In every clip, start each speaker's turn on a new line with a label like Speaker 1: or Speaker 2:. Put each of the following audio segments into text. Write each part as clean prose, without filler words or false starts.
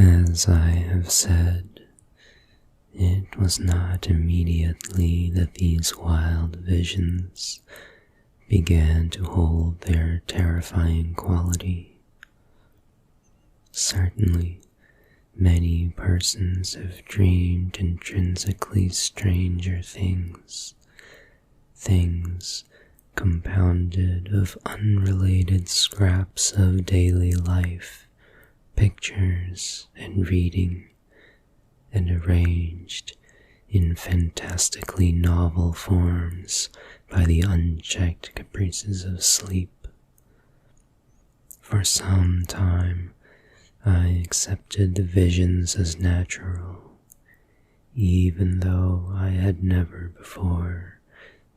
Speaker 1: As I have said, it was not immediately that these wild visions began to hold their terrifying quality. Certainly, many persons have dreamed intrinsically stranger things, things compounded of unrelated scraps of daily life, pictures, and reading, and arranged in fantastically novel forms by the unchecked caprices of sleep. For some time, I accepted the visions as natural, even though I had never before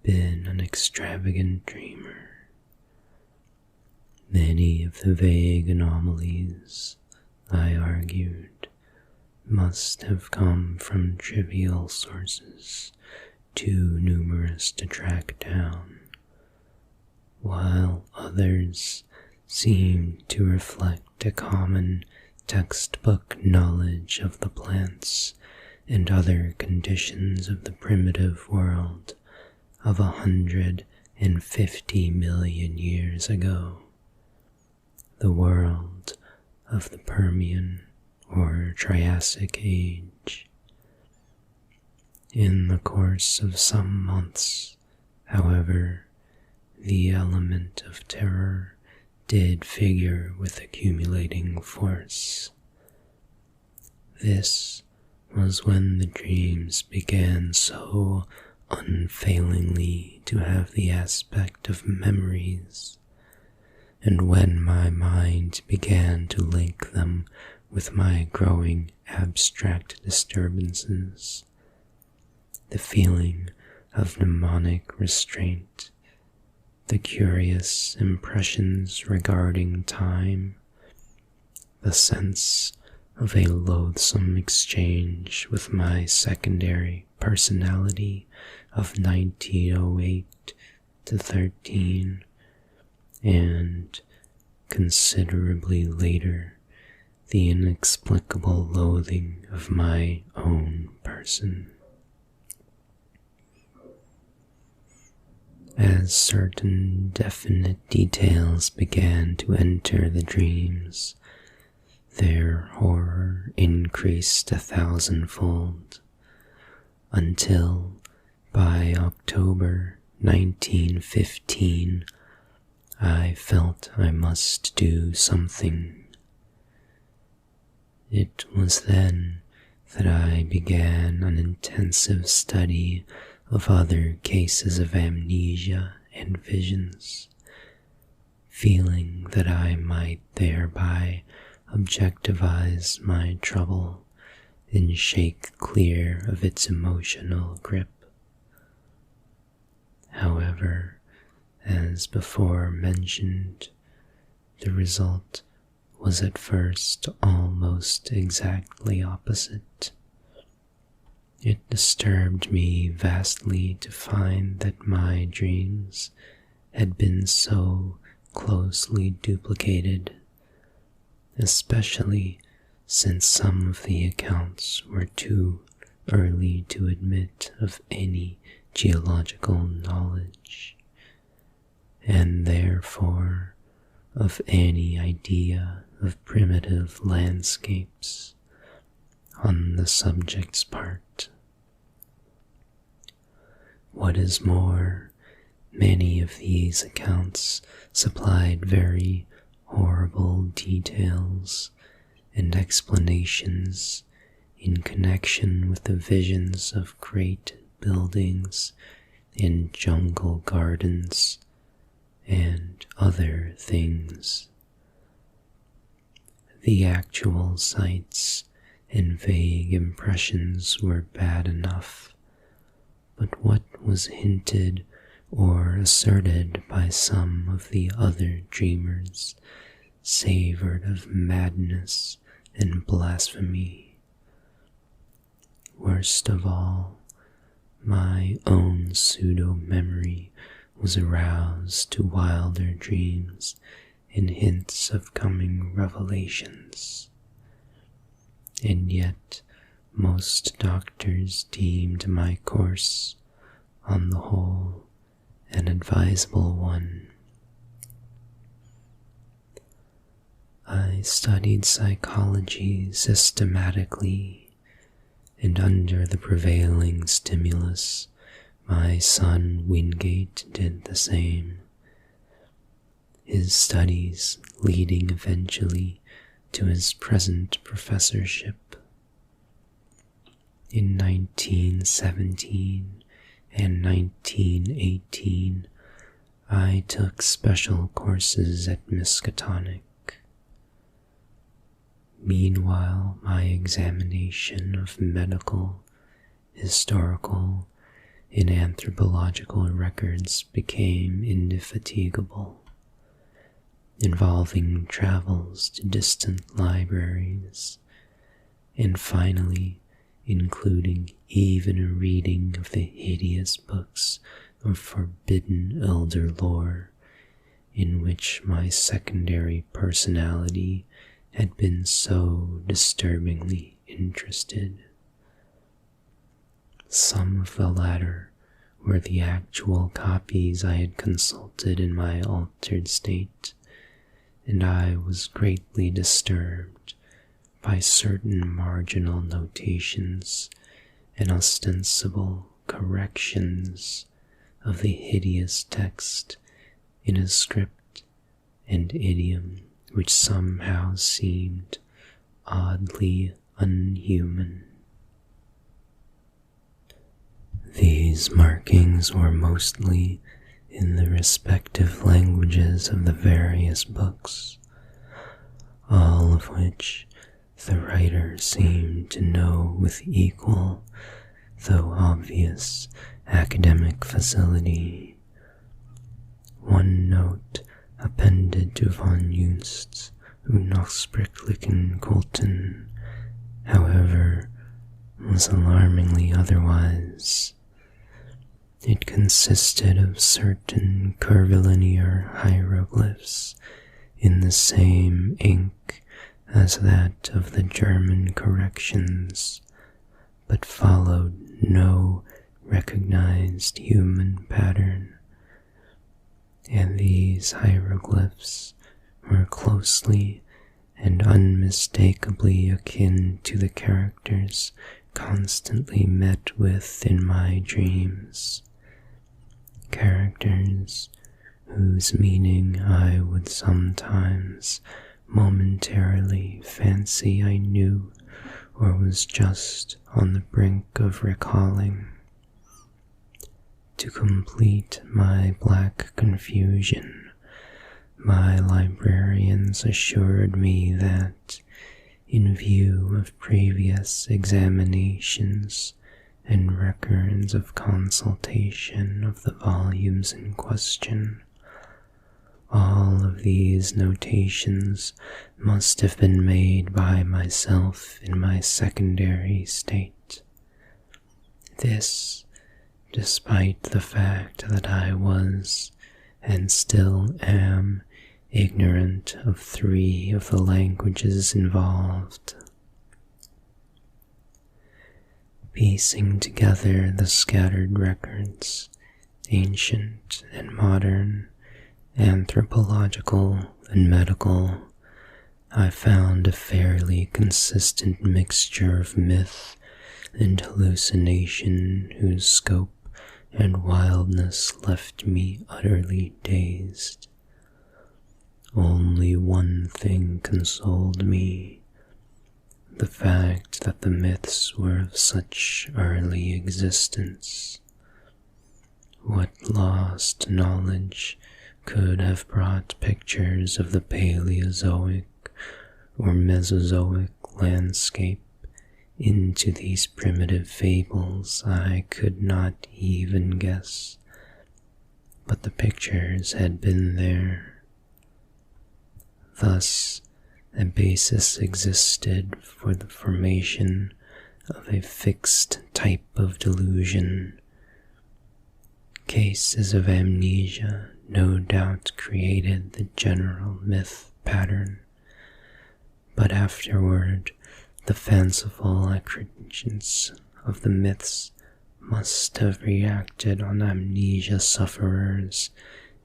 Speaker 1: been an extravagant dreamer. Many of the vague anomalies, I argued, must have come from trivial sources too numerous to track down, while others seemed to reflect a common textbook knowledge of the plants and other conditions of the primitive world of 150 million years ago, the world of the Permian or Triassic Age. In the course of some months, however, the element of terror did figure with accumulating force. This was when the dreams began so unfailingly to have the aspect of memories, and when my mind began to link them with my growing abstract disturbances, the feeling of mnemonic restraint, the curious impressions regarding time, the sense of a loathsome exchange with my secondary personality of 1908 to 13, and considerably later, the inexplicable loathing of my own person. As certain definite details began to enter the dreams, their horror increased 1,000-fold, until by October 1915, I felt I must do something. It was then that I began an intensive study of other cases of amnesia and visions, feeling that I might thereby objectivize my trouble and shake clear of its emotional grip. However, as before mentioned, the result was at first almost exactly opposite. It disturbed me vastly to find that my dreams had been so closely duplicated, especially since some of the accounts were too early to admit of any geological knowledge, and therefore of any idea of primitive landscapes on the subject's part. What is more, many of these accounts supplied very horrible details and explanations in connection with the visions of great buildings in jungle gardens and other things. The actual sights and vague impressions were bad enough, but what was hinted or asserted by some of the other dreamers savored of madness and blasphemy. Worst of all, my own pseudo-memory was aroused to wilder dreams and hints of coming revelations. and yet most doctors deemed my course, on the whole, an advisable one. I studied psychology systematically, and under the prevailing stimulus, my son Wingate did the same, his studies leading eventually to his present professorship. In 1917 and 1918, I took special courses at Miskatonic. Meanwhile, my examination of medical, historical, and anthropological records became indefatigable, involving travels to distant libraries, and finally including even a reading of the hideous books of forbidden elder lore, in which my secondary personality had been so disturbingly interested. Some of the latter were the actual copies I had consulted in my altered state, and I was greatly disturbed by certain marginal notations and ostensible corrections of the hideous text in a script and idiom which somehow seemed oddly unhuman. These markings were mostly in the respective languages of the various books, all of which the writer seemed to know with equal, though obvious, academic facility. One note appended to von Junst's Unausprechlichen Kulten, however, was alarmingly otherwise. It consisted of certain curvilinear hieroglyphs in the same ink as that of the German corrections, but followed no recognized human pattern, and these hieroglyphs were closely and unmistakably akin to the characters constantly met with in my dreams, characters whose meaning I would sometimes momentarily fancy I knew or was just on the brink of recalling. To complete my black confusion, my librarians assured me that, in view of previous examinations and records of consultation of the volumes in question, all of these notations must have been made by myself in my secondary state. This, despite the fact that I was, and still am, ignorant of 3 of the languages involved. Piecing together the scattered records, ancient and modern, anthropological and medical, I found a fairly consistent mixture of myth and hallucination whose scope and wildness left me utterly dazed. Only one thing consoled me, the fact that the myths were of such early existence. What lost knowledge could have brought pictures of the Paleozoic or Mesozoic landscape into these primitive fables I could not even guess, but the pictures had been there. Thus, a basis existed for the formation of a fixed type of delusion. Cases of amnesia no doubt created the general myth pattern, but afterward The fanciful accretions of the myths must have reacted on amnesia sufferers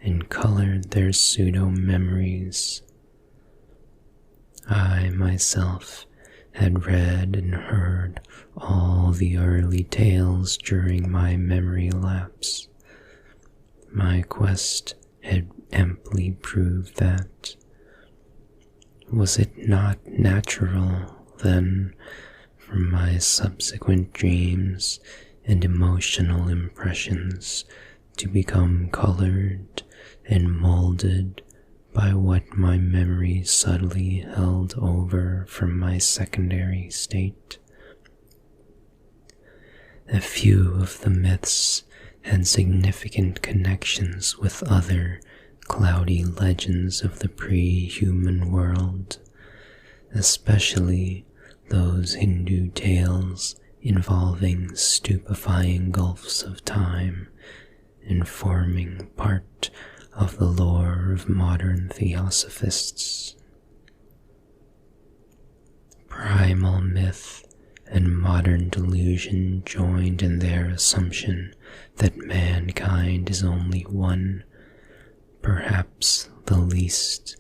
Speaker 1: and colored their pseudo-memories. I myself had read and heard all the early tales during my memory lapse. My quest had amply proved that. Was it not natural, then, for my subsequent dreams and emotional impressions to become colored and molded by what my memory subtly held over from my secondary state? A few of the myths had significant connections with other cloudy legends of the pre-human world, especially those Hindu tales involving stupefying gulfs of time and forming part of the lore of modern theosophists. Primal myth and modern delusion joined in their assumption that mankind is only one, perhaps the least,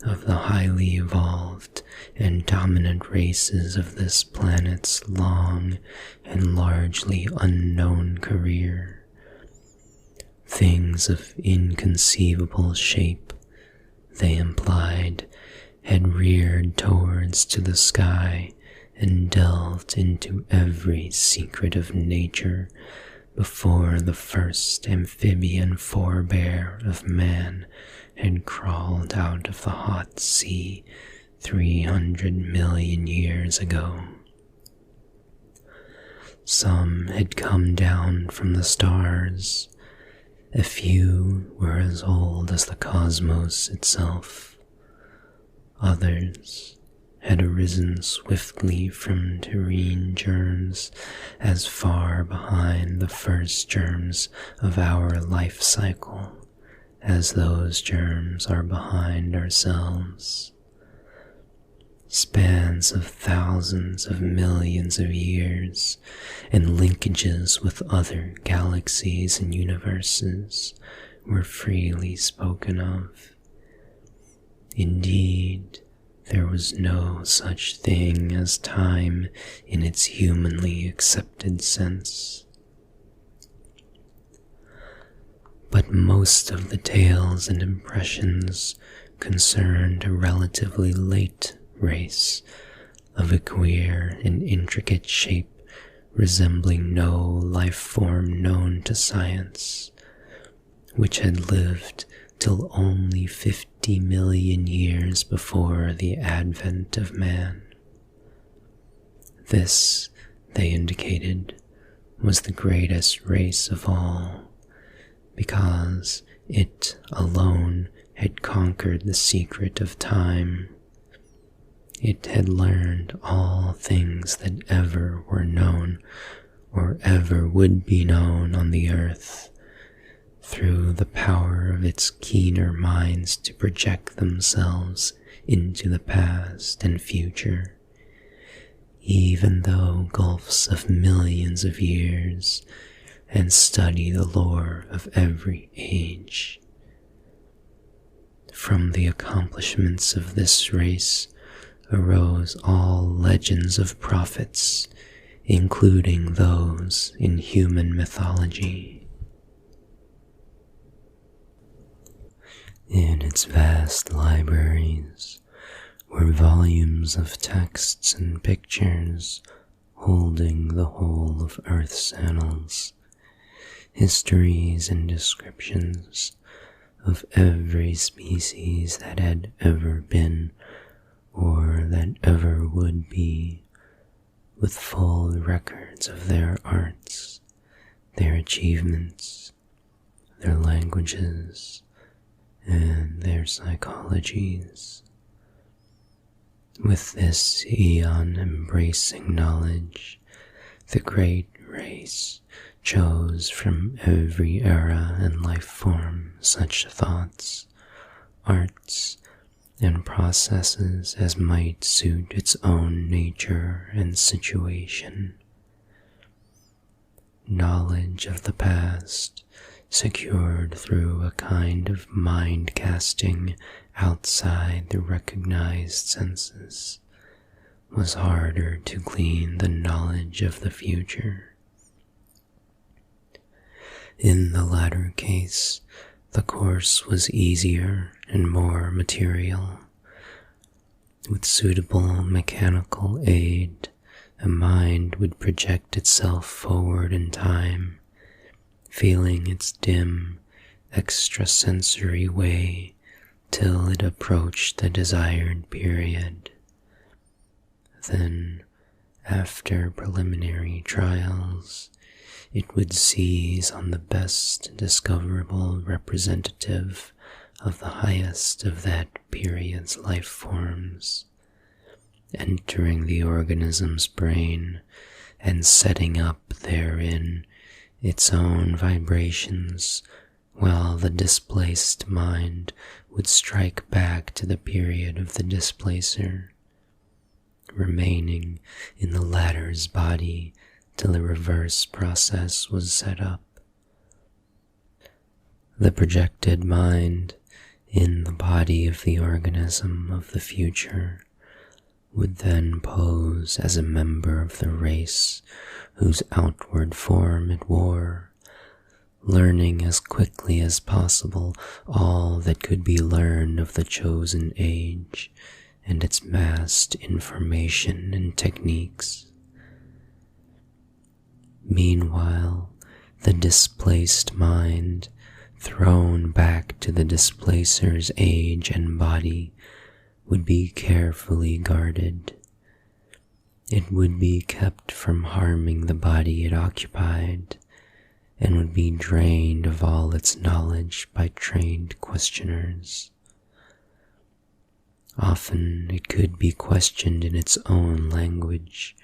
Speaker 1: of the highly evolved and dominant races of this planet's long and largely unknown career. Things of inconceivable shape, they implied, had reared towards to the sky and delved into every secret of nature before the first amphibian forebear of man had crawled out of the hot sea 300 million years ago. Some had come down from the stars. A few were as old as the cosmos itself. Others had arisen swiftly from terrene germs as far behind the first germs of our life cycle as those germs are behind ourselves. Spans of thousands of millions of years and linkages with other galaxies and universes were freely spoken of. Indeed, there was no such thing as time in its humanly accepted sense. But most of the tales and impressions concerned a relatively late race of a queer and intricate shape resembling no life form known to science, which had lived till only 50 million years before the advent of man. This, they indicated, was the greatest race of all, because it alone had conquered the secret of time. It had learned all things that ever were known or ever would be known on the earth, through the power of its keener minds to project themselves into the past and future, even though gulfs of millions of years, and study the lore of every age. From the accomplishments of this race arose all legends of prophets, including those in human mythology. In its vast libraries were volumes of texts and pictures holding the whole of Earth's annals, histories and descriptions of every species that had ever been or that ever would be, with full records of their arts, their achievements, their languages, and their psychologies. With this eon-embracing knowledge, the great race chose from every era and life form such thoughts, arts, and processes as might suit its own nature and situation. Knowledge of the past, secured through a kind of mind casting outside the recognized senses, was harder to glean than knowledge of the future. In the latter case, the course was easier and more material. With suitable mechanical aid, a mind would project itself forward in time, feeling its dim, extrasensory way till it approached the desired period. Then, after preliminary trials, it would seize on the best discoverable representative of the highest of that period's life forms, entering the organism's brain and setting up therein its own vibrations, while the displaced mind would strike back to the period of the displacer, remaining in the latter's body till a reverse process was set up. The projected mind in the body of the organism of the future would then pose as a member of the race whose outward form it wore, learning as quickly as possible all that could be learned of the chosen age and its massed information and techniques. Meanwhile, the displaced mind, thrown back to the displacer's age and body, would be carefully guarded. It would be kept from harming the body it occupied, and would be drained of all its knowledge by trained questioners. Often it could be questioned in its own language,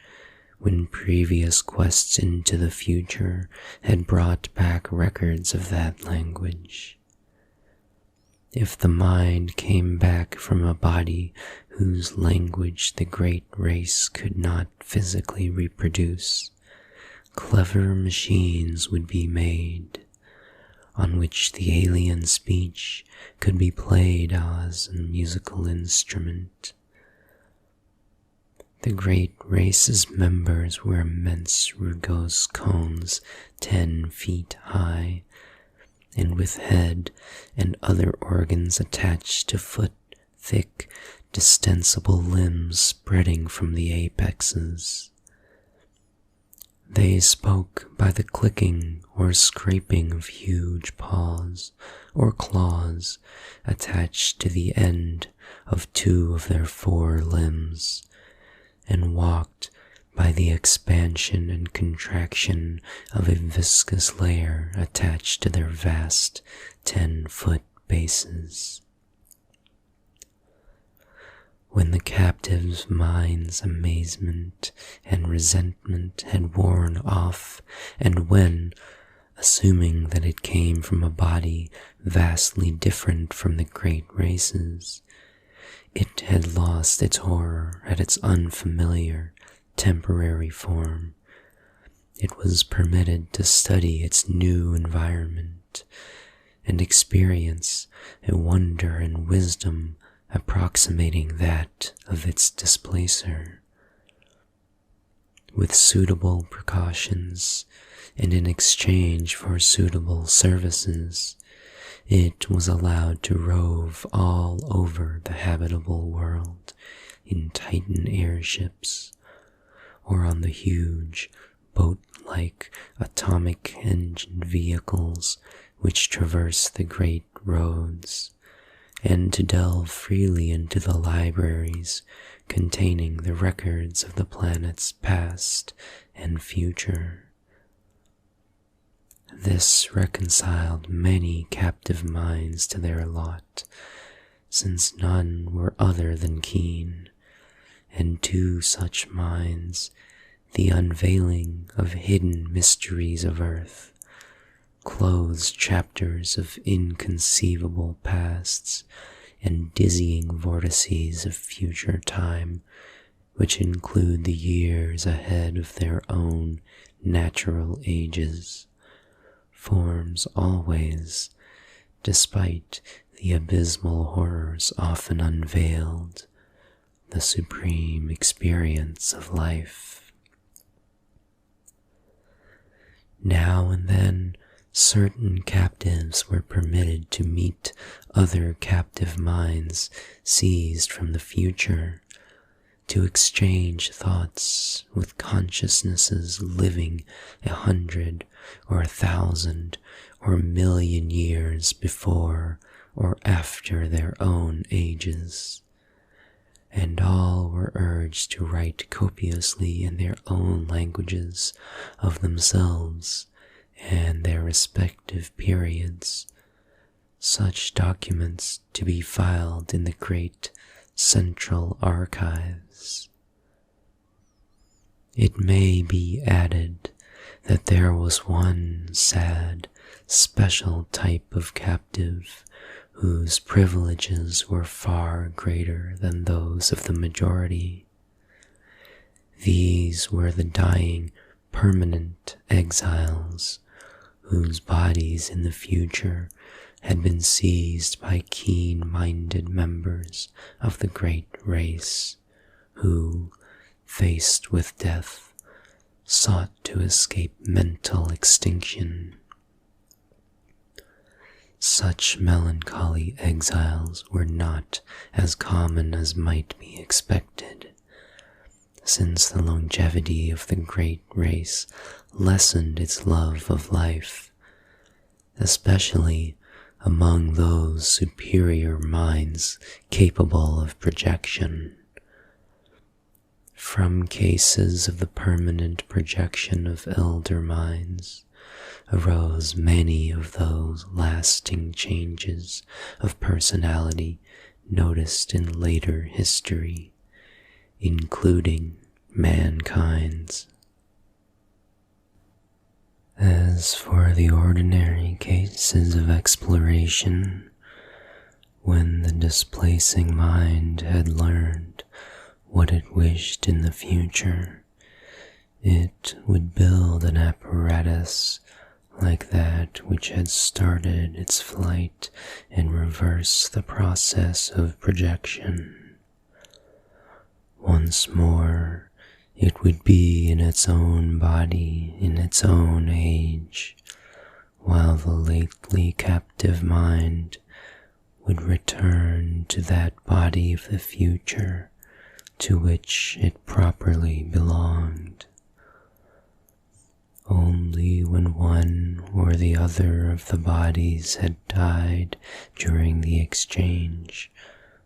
Speaker 1: when previous quests into the future had brought back records of that language. If the mind came back from a body whose language the great race could not physically reproduce, clever machines would be made, on which the alien speech could be played as a musical instrument. The great race's members were immense rugose cones 10 feet high, and with head and other organs attached to foot-thick, distensible limbs spreading from the apexes. They spoke by the clicking or scraping of huge paws or claws attached to the end of 2 of their 4 limbs, and walked by the expansion and contraction of a viscous layer attached to their vast 10-foot bases. When the captive's mind's amazement and resentment had worn off, and when, assuming that it came from a body vastly different from the great race's, it had lost its horror at its unfamiliar, temporary form, it was permitted to study its new environment and experience a wonder and wisdom approximating that of its displacer. With suitable precautions and in exchange for suitable services, it was allowed to rove all over the habitable world in Titan airships, or on the huge, boat-like atomic engine vehicles which traverse the great roads, and to delve freely into the libraries containing the records of the planet's past and future. This reconciled many captive minds to their lot, since none were other than keen, and to such minds the unveiling of hidden mysteries of earth, closed chapters of inconceivable pasts, and dizzying vortices of future time, which include the years ahead of their own natural ages, forms always, despite the abysmal horrors often unveiled, the supreme experience of life. Now and then, certain captives were permitted to meet other captive minds seized from the future, to exchange thoughts with consciousnesses living 100 or 1,000 or 1,000,000 years before or after their own ages. And all were urged to write copiously in their own languages of themselves and their respective periods, such documents to be filed in the great central archives. It may be added that there was one sad, special type of captive whose privileges were far greater than those of the majority. These were the dying permanent exiles, whose bodies in the future had been seized by keen-minded members of the great race, who, faced with death, sought to escape mental extinction. Such melancholy exiles were not as common as might be expected, since the longevity of the great race lessened its love of life, especially among those superior minds capable of projection. From cases of the permanent projection of elder minds arose many of those lasting changes of personality noticed in later history, including mankind's. As for the ordinary cases of exploration, when the displacing mind had learned what it wished in the future, it would build an apparatus like that which had started its flight and reverse the process of projection. Once more, it would be in its own body, in its own age, while the lately captive mind would return to that body of the future to which it properly belonged. Only when one or the other of the bodies had died during the exchange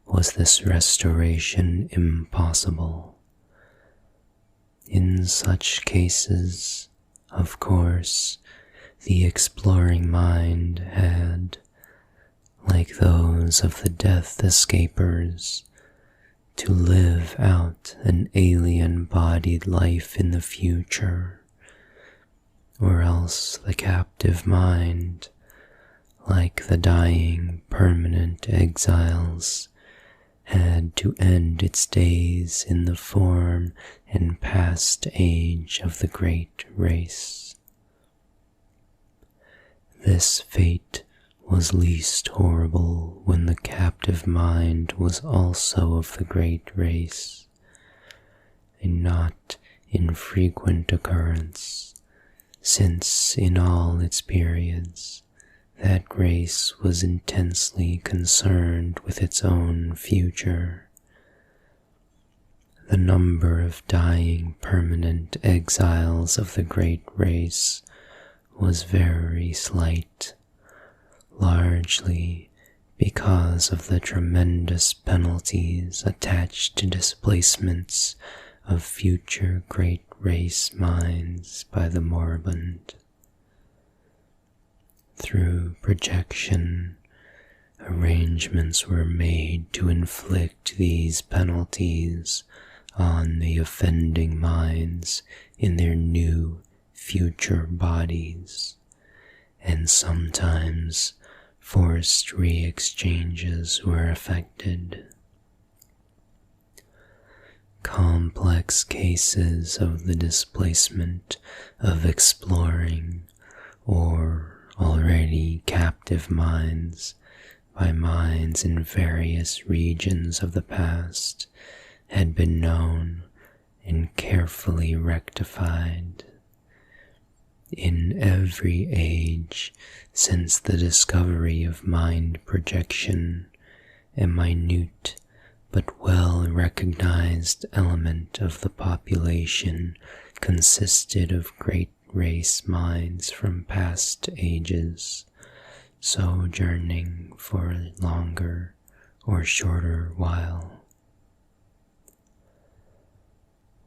Speaker 1: was this restoration impossible. In such cases, of course, the exploring mind had, like those of the death escapers, to live out an alien-bodied life in the future, or else the captive mind, like the dying permanent exiles, had to end its days in the form and past age of the great race. This fate was least horrible when the captive mind was also of the great race, a not infrequent occurrence, since in all its periods that race was intensely concerned with its own future. The number of dying permanent exiles of the great race was very slight, largely because of the tremendous penalties attached to displacements of future great race minds by the moribund. Through projection, arrangements were made to inflict these penalties on the offending minds in their new future bodies, and sometimes forced re-exchanges were effected. Complex cases of the displacement of exploring or already captive minds by minds in various regions of the past had been known and carefully rectified. In every age since the discovery of mind projection, a minute but well-recognized element of the population consisted of great race minds from past ages, sojourning for a longer or shorter while.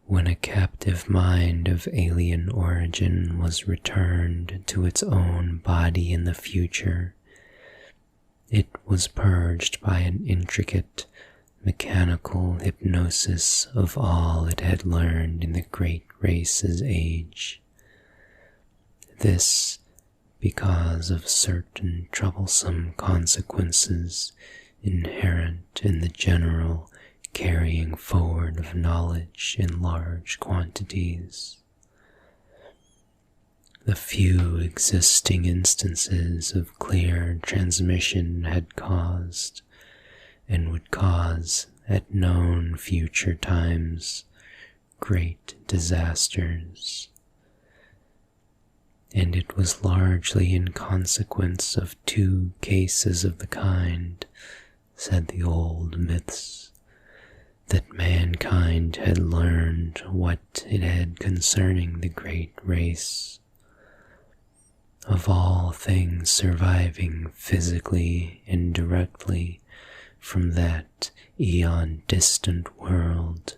Speaker 1: When a captive mind of alien origin was returned to its own body in the future, it was purged by an intricate, mechanical hypnosis of all it had learned in the great race's age. This because of certain troublesome consequences inherent in the general carrying forward of knowledge in large quantities. The few existing instances of clear transmission had caused, and would cause at known future times, great disasters. And it was largely in consequence of 2 cases of the kind, said the old myths, that mankind had learned what it had concerning the great race. Of all things surviving physically and directly from that eon-distant world,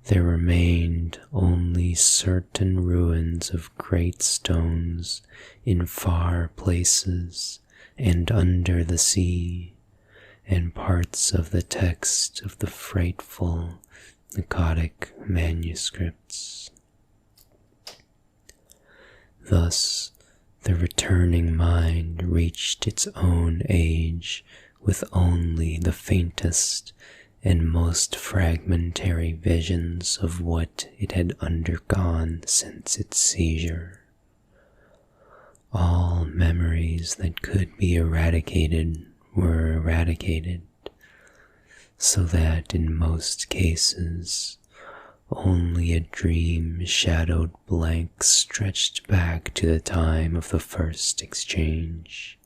Speaker 1: there remained only certain ruins of great stones in far places and under the sea, and parts of the text of the frightful Akkadic manuscripts. Thus, the returning mind reached its own age with only the faintest and most fragmentary visions of what it had undergone since its seizure. All memories that could be eradicated were eradicated, so that in most cases only a dream-shadowed blank stretched back to the time of the first exchange.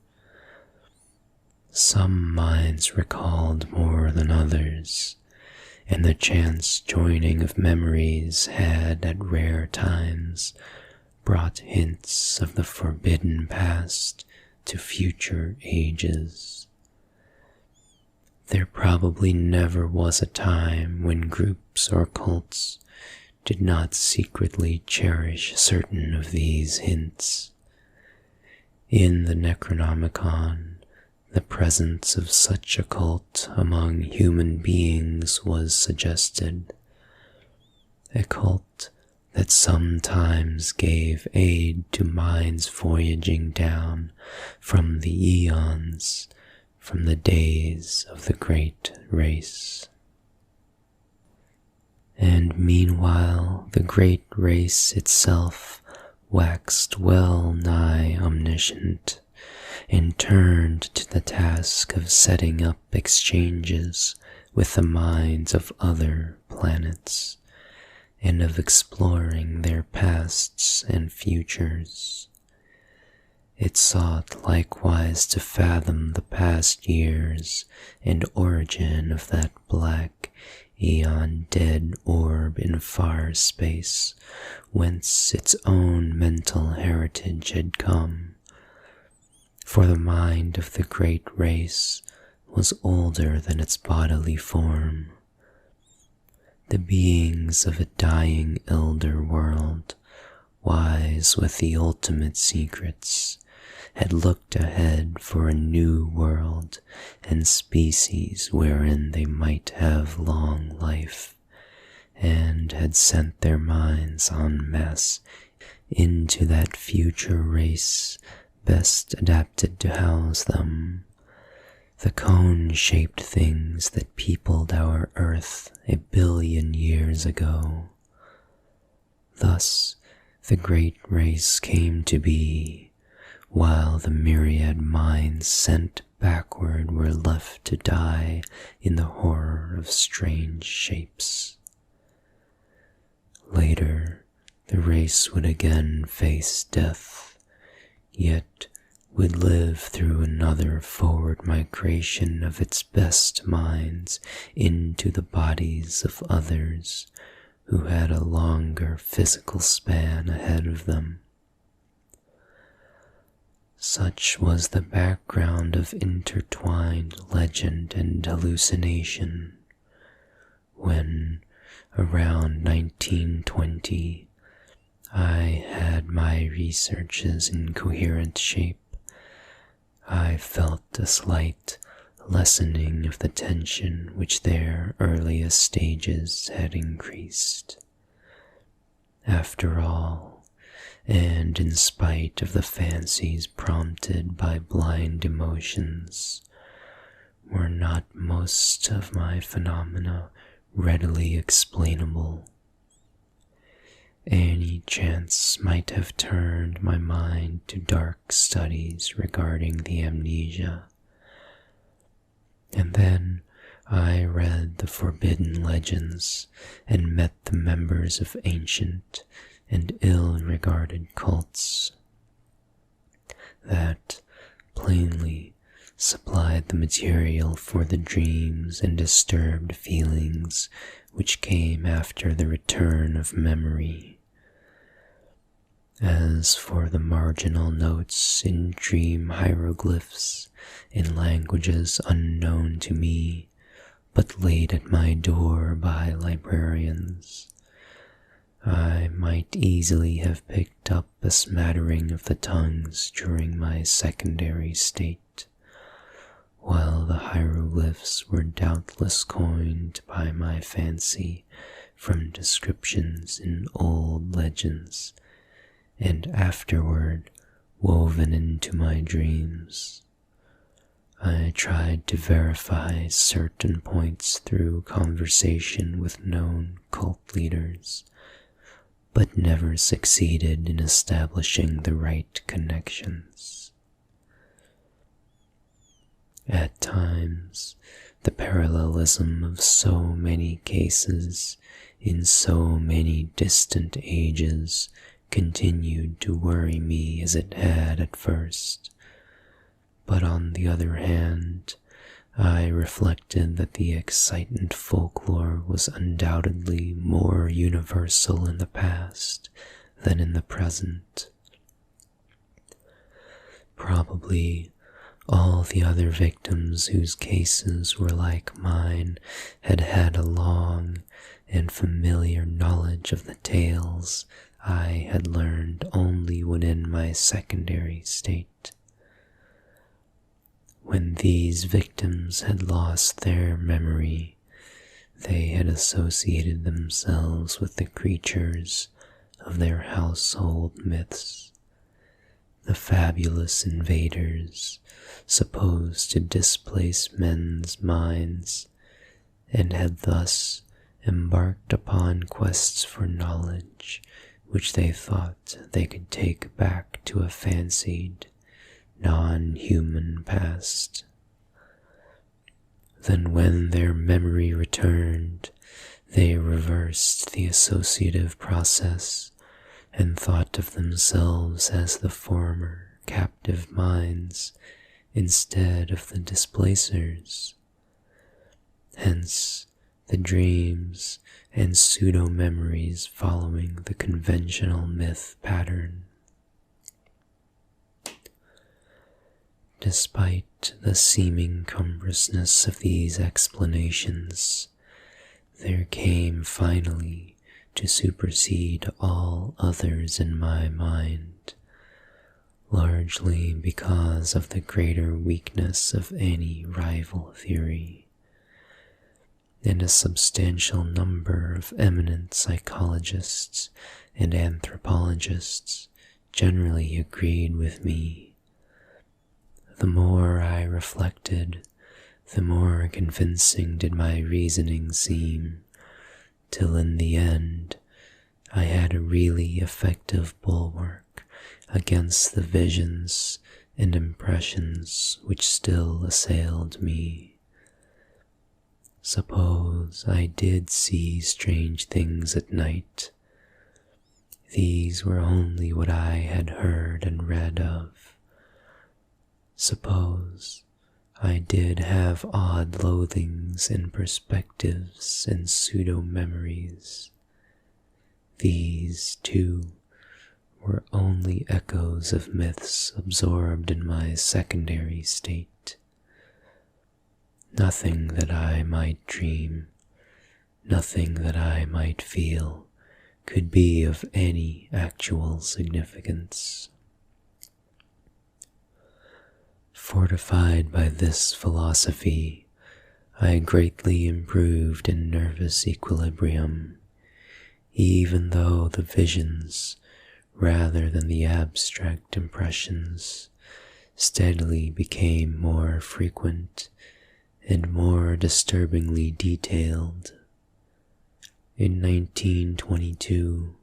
Speaker 1: Some minds recalled more than others, and the chance joining of memories had at rare times brought hints of the forbidden past to future ages. There probably never was a time when groups or cults did not secretly cherish certain of these hints. In the Necronomicon, the presence of such a cult among human beings was suggested, a cult that sometimes gave aid to minds voyaging down from the eons, from the days of the great race. And meanwhile the great race itself waxed well nigh omniscient, and turned to the task of setting up exchanges with the minds of other planets, and of exploring their pasts and futures. It sought likewise to fathom the past years and origin of that black, eon-dead orb in far space, whence its own mental heritage had come. For the mind of the great race was older than its bodily form. The beings of a dying elder world, wise with the ultimate secrets, had looked ahead for a new world and species wherein they might have long life, and had sent their minds en masse into that future race, best adapted to house them, the cone-shaped things that peopled our earth 1 billion years ago. Thus the great race came to be, while the myriad minds sent backward were left to die in the horror of strange shapes. Later, the race would again face death, yet would live through another forward migration of its best minds into the bodies of others who had a longer physical span ahead of them. Such was the background of intertwined legend and hallucination, when, around 1920, I had my researches in coherent shape. I felt a slight lessening of the tension which their earliest stages had increased. After all, and in spite of the fancies prompted by blind emotions, were not most of my phenomena readily explainable? Any chance might have turned my mind to dark studies regarding the amnesia. And then I read the forbidden legends and met the members of ancient and ill-regarded cults that plainly supplied the material for the dreams and disturbed feelings which came after the return of memory. As for the marginal notes in dream hieroglyphs in languages unknown to me, but laid at my door by librarians, I might easily have picked up a smattering of the tongues during my secondary state, while the hieroglyphs were doubtless coined by my fancy from descriptions in old legends, and afterward woven into my dreams. I tried to verify certain points through conversation with known cult leaders, but never succeeded in establishing the right connections. At times, the parallelism of so many cases in so many distant ages continued to worry me as it had at first. But on the other hand, I reflected that the excitant folklore was undoubtedly more universal in the past than in the present. Probably all the other victims whose cases were like mine had had a long and familiar knowledge of the tales I had learned only when in my secondary state. When these victims had lost their memory, they had associated themselves with the creatures of their household myths, the fabulous invaders supposed to displace men's minds, and had thus embarked upon quests for knowledge which they thought they could take back to a fancied, non-human past. Then when their memory returned, they reversed the associative process and thought of themselves as the former captive minds instead of the displacers. Hence, the dreams and pseudo-memories following the conventional myth pattern. Despite the seeming cumbrousness of these explanations, there came finally to supersede all others in my mind, largely because of the greater weakness of any rival theory, and a substantial number of eminent psychologists and anthropologists generally agreed with me The more I reflected, the more convincing did my reasoning seem, till in the end I had a really effective bulwark against the visions and impressions which still assailed me. Suppose I did see strange things at night. These were only what I had heard and read of. Suppose I did have odd loathings and perspectives and pseudo-memories. These, too, were only echoes of myths absorbed in my secondary state. Nothing that I might dream, nothing that I might feel, could be of any actual significance. Fortified by this philosophy, I greatly improved in nervous equilibrium, even though the visions, rather than the abstract impressions, steadily became more frequent and more disturbingly detailed. In 1922,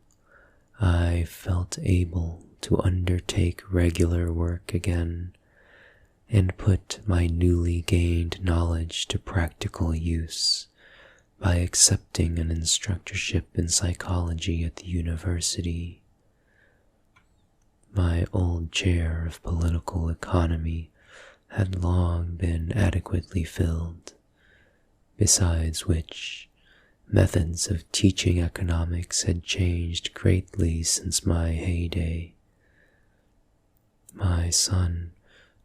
Speaker 1: I felt able to undertake regular work again and put my newly gained knowledge to practical use by accepting an instructorship in psychology at the university. My old chair of political economy had long been adequately filled, besides which, methods of teaching economics had changed greatly since my heyday. My son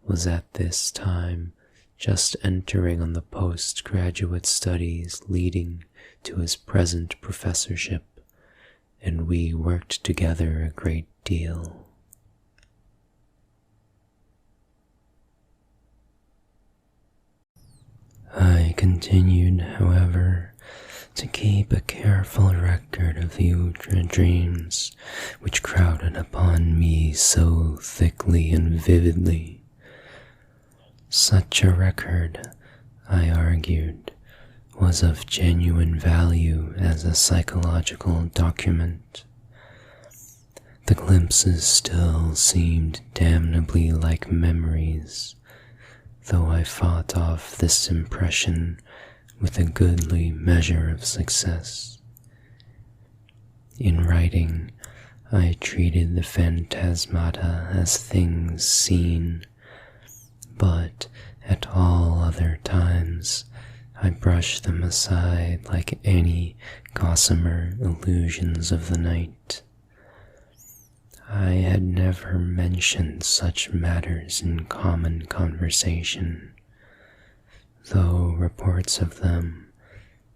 Speaker 1: was at this time just entering on the postgraduate studies leading to his present professorship, and we worked together a great deal. I continued, however, to keep a careful record of the ultra dreams which crowded upon me so thickly and vividly. Such a record, I argued, was of genuine value as a psychological document. The glimpses still seemed damnably like memories, though I fought off this impression with a goodly measure of success. In writing, I treated the phantasmata as things seen, but at all other times I brushed them aside like any gossamer illusions of the night. I had never mentioned such matters in common conversation, though reports of them,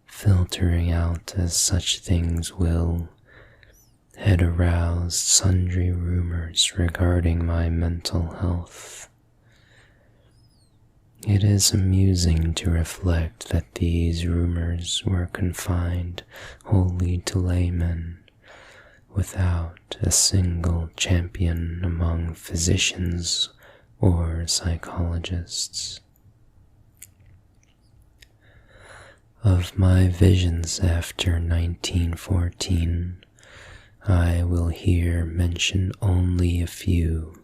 Speaker 1: filtering out as such things will, had aroused sundry rumors regarding my mental health. It is amusing to reflect that these rumors were confined wholly to laymen, without a single champion among physicians or psychologists. Of my visions after 1914, I will here mention only a few,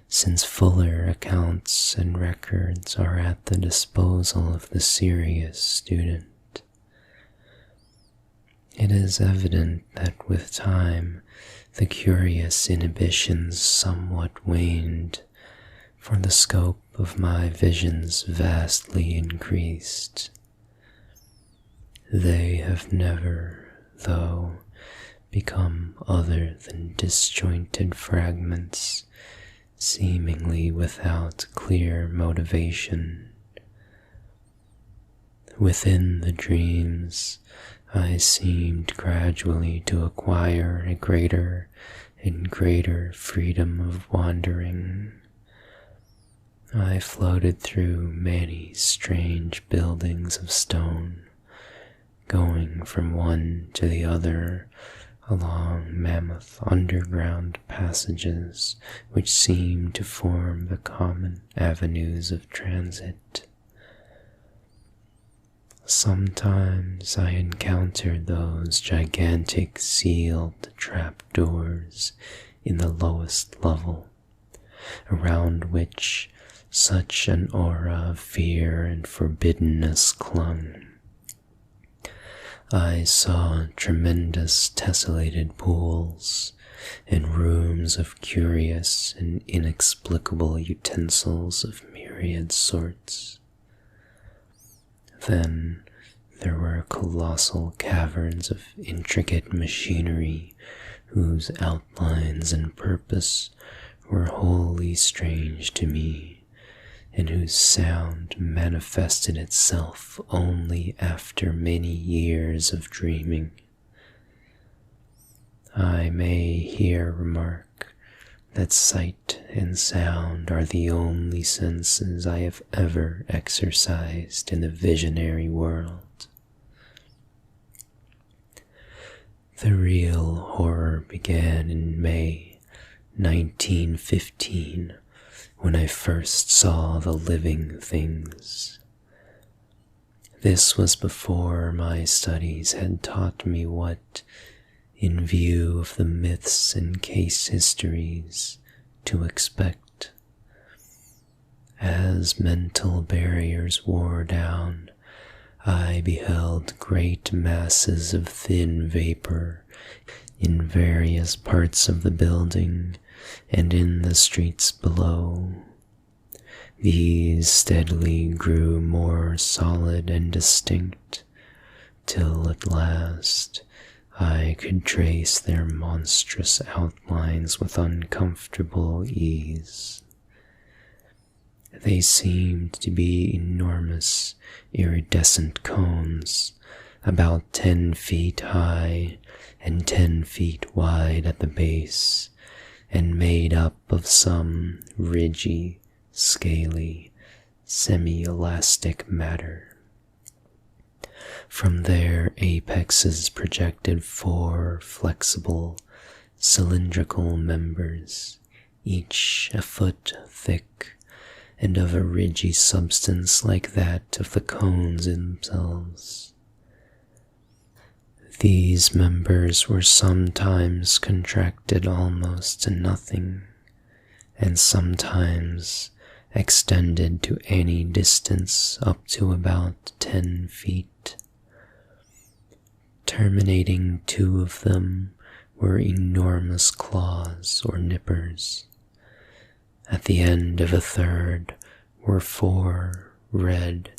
Speaker 1: since fuller accounts and records are at the disposal of the serious student. It is evident that with time the curious inhibitions somewhat waned, for the scope of my visions vastly increased. They have never, though, become other than disjointed fragments, seemingly without clear motivation. Within the dreams, I seemed gradually to acquire a greater and greater freedom of wandering. I floated through many strange buildings of stone, going from one to the other along mammoth underground passages which seem to form the common avenues of transit. Sometimes I encountered those gigantic sealed trapdoors in the lowest level, around which such an aura of fear and forbiddenness clung. I saw tremendous tessellated pools and rooms of curious and inexplicable utensils of myriad sorts. Then there were colossal caverns of intricate machinery whose outlines and purpose were wholly strange to me, and whose sound manifested itself only after many years of dreaming. I may here remark that sight and sound are the only senses I have ever exercised in the visionary world. The real horror began in May 1915, when I first saw the living things. This was before my studies had taught me what, in view of the myths and case histories, to expect. As mental barriers wore down, I beheld great masses of thin vapor in various parts of the building and in the streets below. These steadily grew more solid and distinct, till at last I could trace their monstrous outlines with uncomfortable ease. They seemed to be enormous, iridescent cones, about 10 feet high and 10 feet wide at the base, and made up of some ridgy, scaly, semi-elastic matter. From their apexes projected 4 flexible, cylindrical members, each a foot thick, and of a ridgy substance like that of the cones themselves. These members were sometimes contracted almost to nothing, and sometimes extended to any distance up to about 10 feet. Terminating 2 of them were enormous claws or nippers. At the end of a third were 4 red,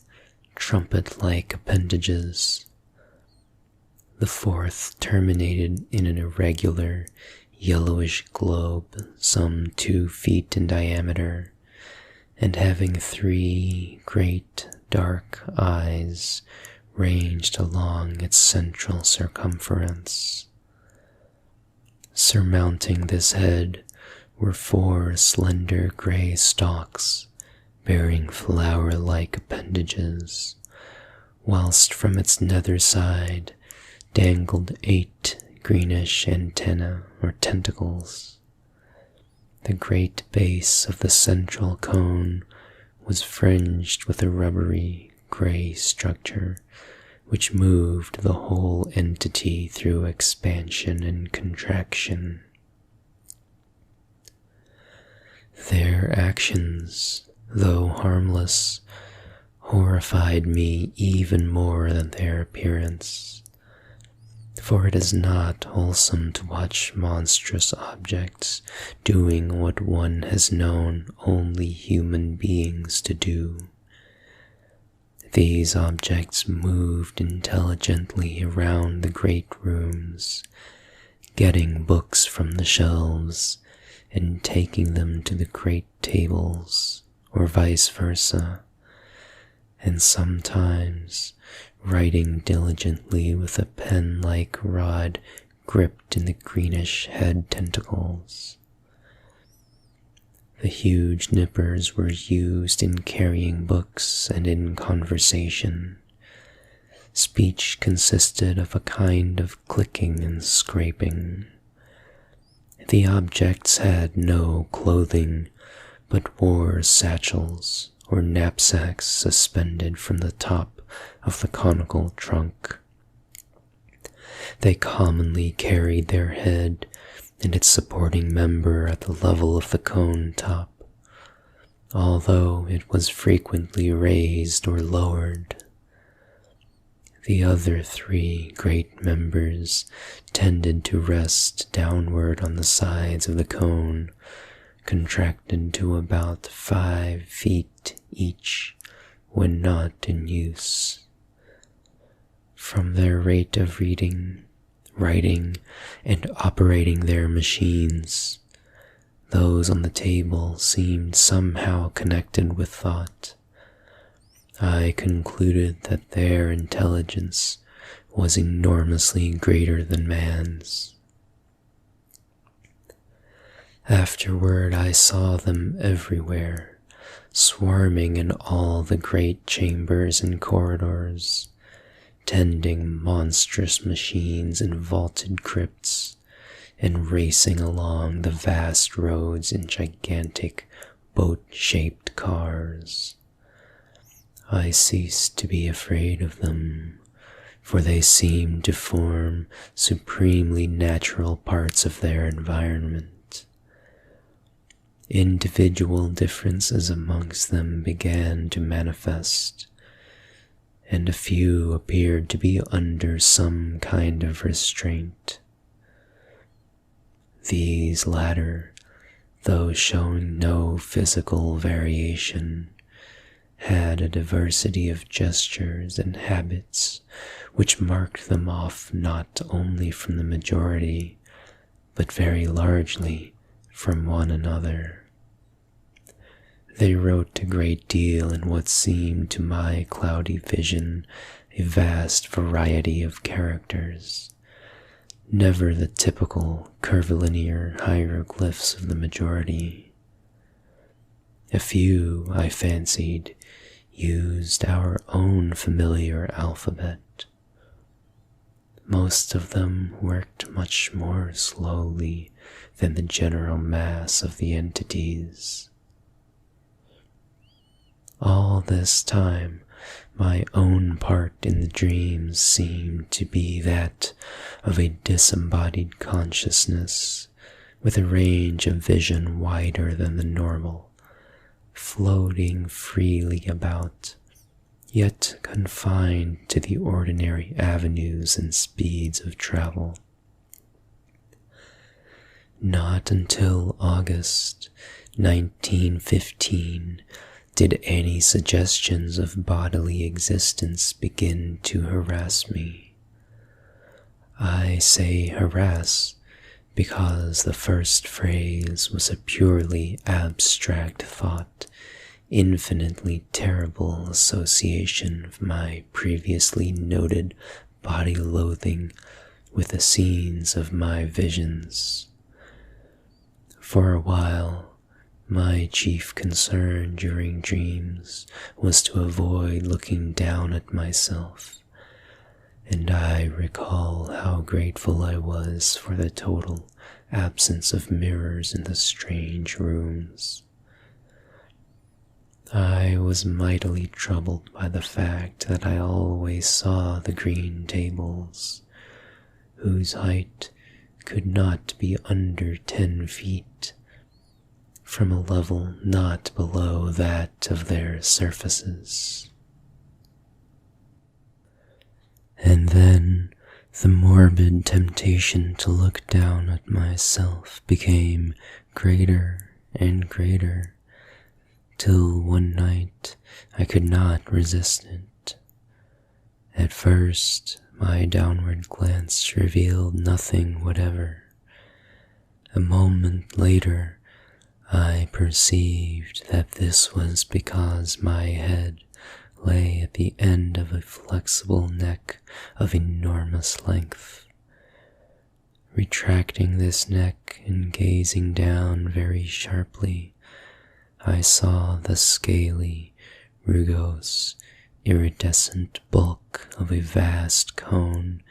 Speaker 1: trumpet-like appendages. The 4th terminated in an irregular, yellowish globe some 2 feet in diameter, and having 3 great dark eyes ranged along its central circumference. Surmounting this head were 4 slender gray stalks bearing flower-like appendages, whilst from its nether side dangled 8 greenish antennae or tentacles. The great base of the central cone was fringed with a rubbery gray structure which moved the whole entity through expansion and contraction. Their actions, though harmless, horrified me even more than their appearance, for it is not wholesome to watch monstrous objects doing what one has known only human beings to do. These objects moved intelligently around the great rooms, getting books from the shelves and taking them to the great tables, or vice versa, and sometimes writing diligently with a pen-like rod gripped in the greenish head tentacles. The huge nippers were used in carrying books and in conversation. Speech consisted of a kind of clicking and scraping. The objects had no clothing, but wore satchels or knapsacks suspended from the top of the conical trunk. They commonly carried their head and its supporting member at the level of the cone top, although it was frequently raised or lowered. The other three great members tended to rest downward on the sides of the cone, contracted to about 5 feet each when not in use. From their rate of reading, writing, and operating their machines, those on the table seemed somehow connected with thought. I concluded that their intelligence was enormously greater than man's. Afterward, I saw them everywhere, swarming in all the great chambers and corridors, tending monstrous machines in vaulted crypts, and racing along the vast roads in gigantic boat-shaped cars. I ceased to be afraid of them, for they seemed to form supremely natural parts of their environment. Individual differences amongst them began to manifest, and a few appeared to be under some kind of restraint. These latter, though showing no physical variation, had a diversity of gestures and habits which marked them off not only from the majority, but very largely from one another. They wrote a great deal in what seemed to my cloudy vision a vast variety of characters, never the typical curvilinear hieroglyphs of the majority. A few, I fancied, used our own familiar alphabet. Most of them worked much more slowly than the general mass of the entities. All this time, my own part in the dreams seemed to be that of a disembodied consciousness with a range of vision wider than the normal, floating freely about, yet confined to the ordinary avenues and speeds of travel. Not until August 1915 did any suggestions of bodily existence begin to harass me. I say harass because the first phrase was a purely abstract thought, infinitely terrible association of my previously noted body loathing with the scenes of my visions. For a while, my chief concern during dreams was to avoid looking down at myself, and I recall how grateful I was for the total absence of mirrors in the strange rooms. I was mightily troubled by the fact that I always saw the green tables, whose height could not be under 10 feet, from a level not below that of their surfaces. And then the morbid temptation to look down at myself became greater and greater, till one night I could not resist it. At first, my downward glance revealed nothing whatever. A moment later, I perceived that this was because my head lay at the end of a flexible neck of enormous length. Retracting this neck and gazing down very sharply, I saw the scaly, rugose, iridescent bulk of a vast cone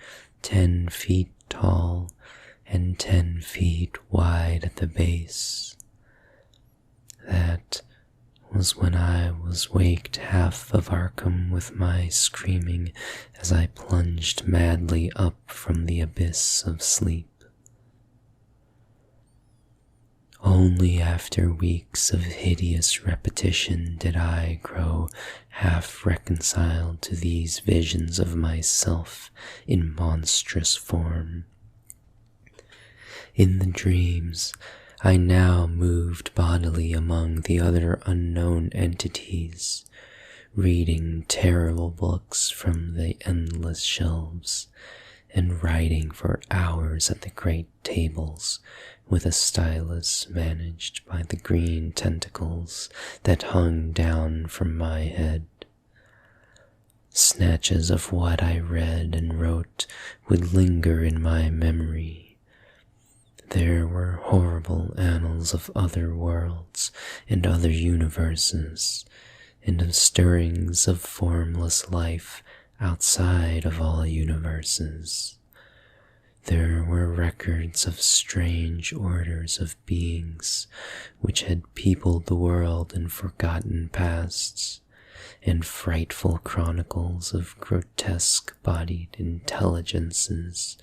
Speaker 1: 10 feet tall and 10 feet wide at the base. That was when I was waked half of Arkham with my screaming as I plunged madly up from the abyss of sleep. Only after weeks of hideous repetition did I grow half reconciled to these visions of myself in monstrous form. In the dreams, I now moved bodily among the other unknown entities, reading terrible books from the endless shelves, and writing for hours at the great tables with a stylus managed by the green tentacles that hung down from my head. Snatches of what I read and wrote would linger in my memory. There were horrible annals of other worlds and other universes, and of stirrings of formless life outside of all universes. There were records of strange orders of beings which had peopled the world in forgotten pasts, and frightful chronicles of grotesque-bodied intelligences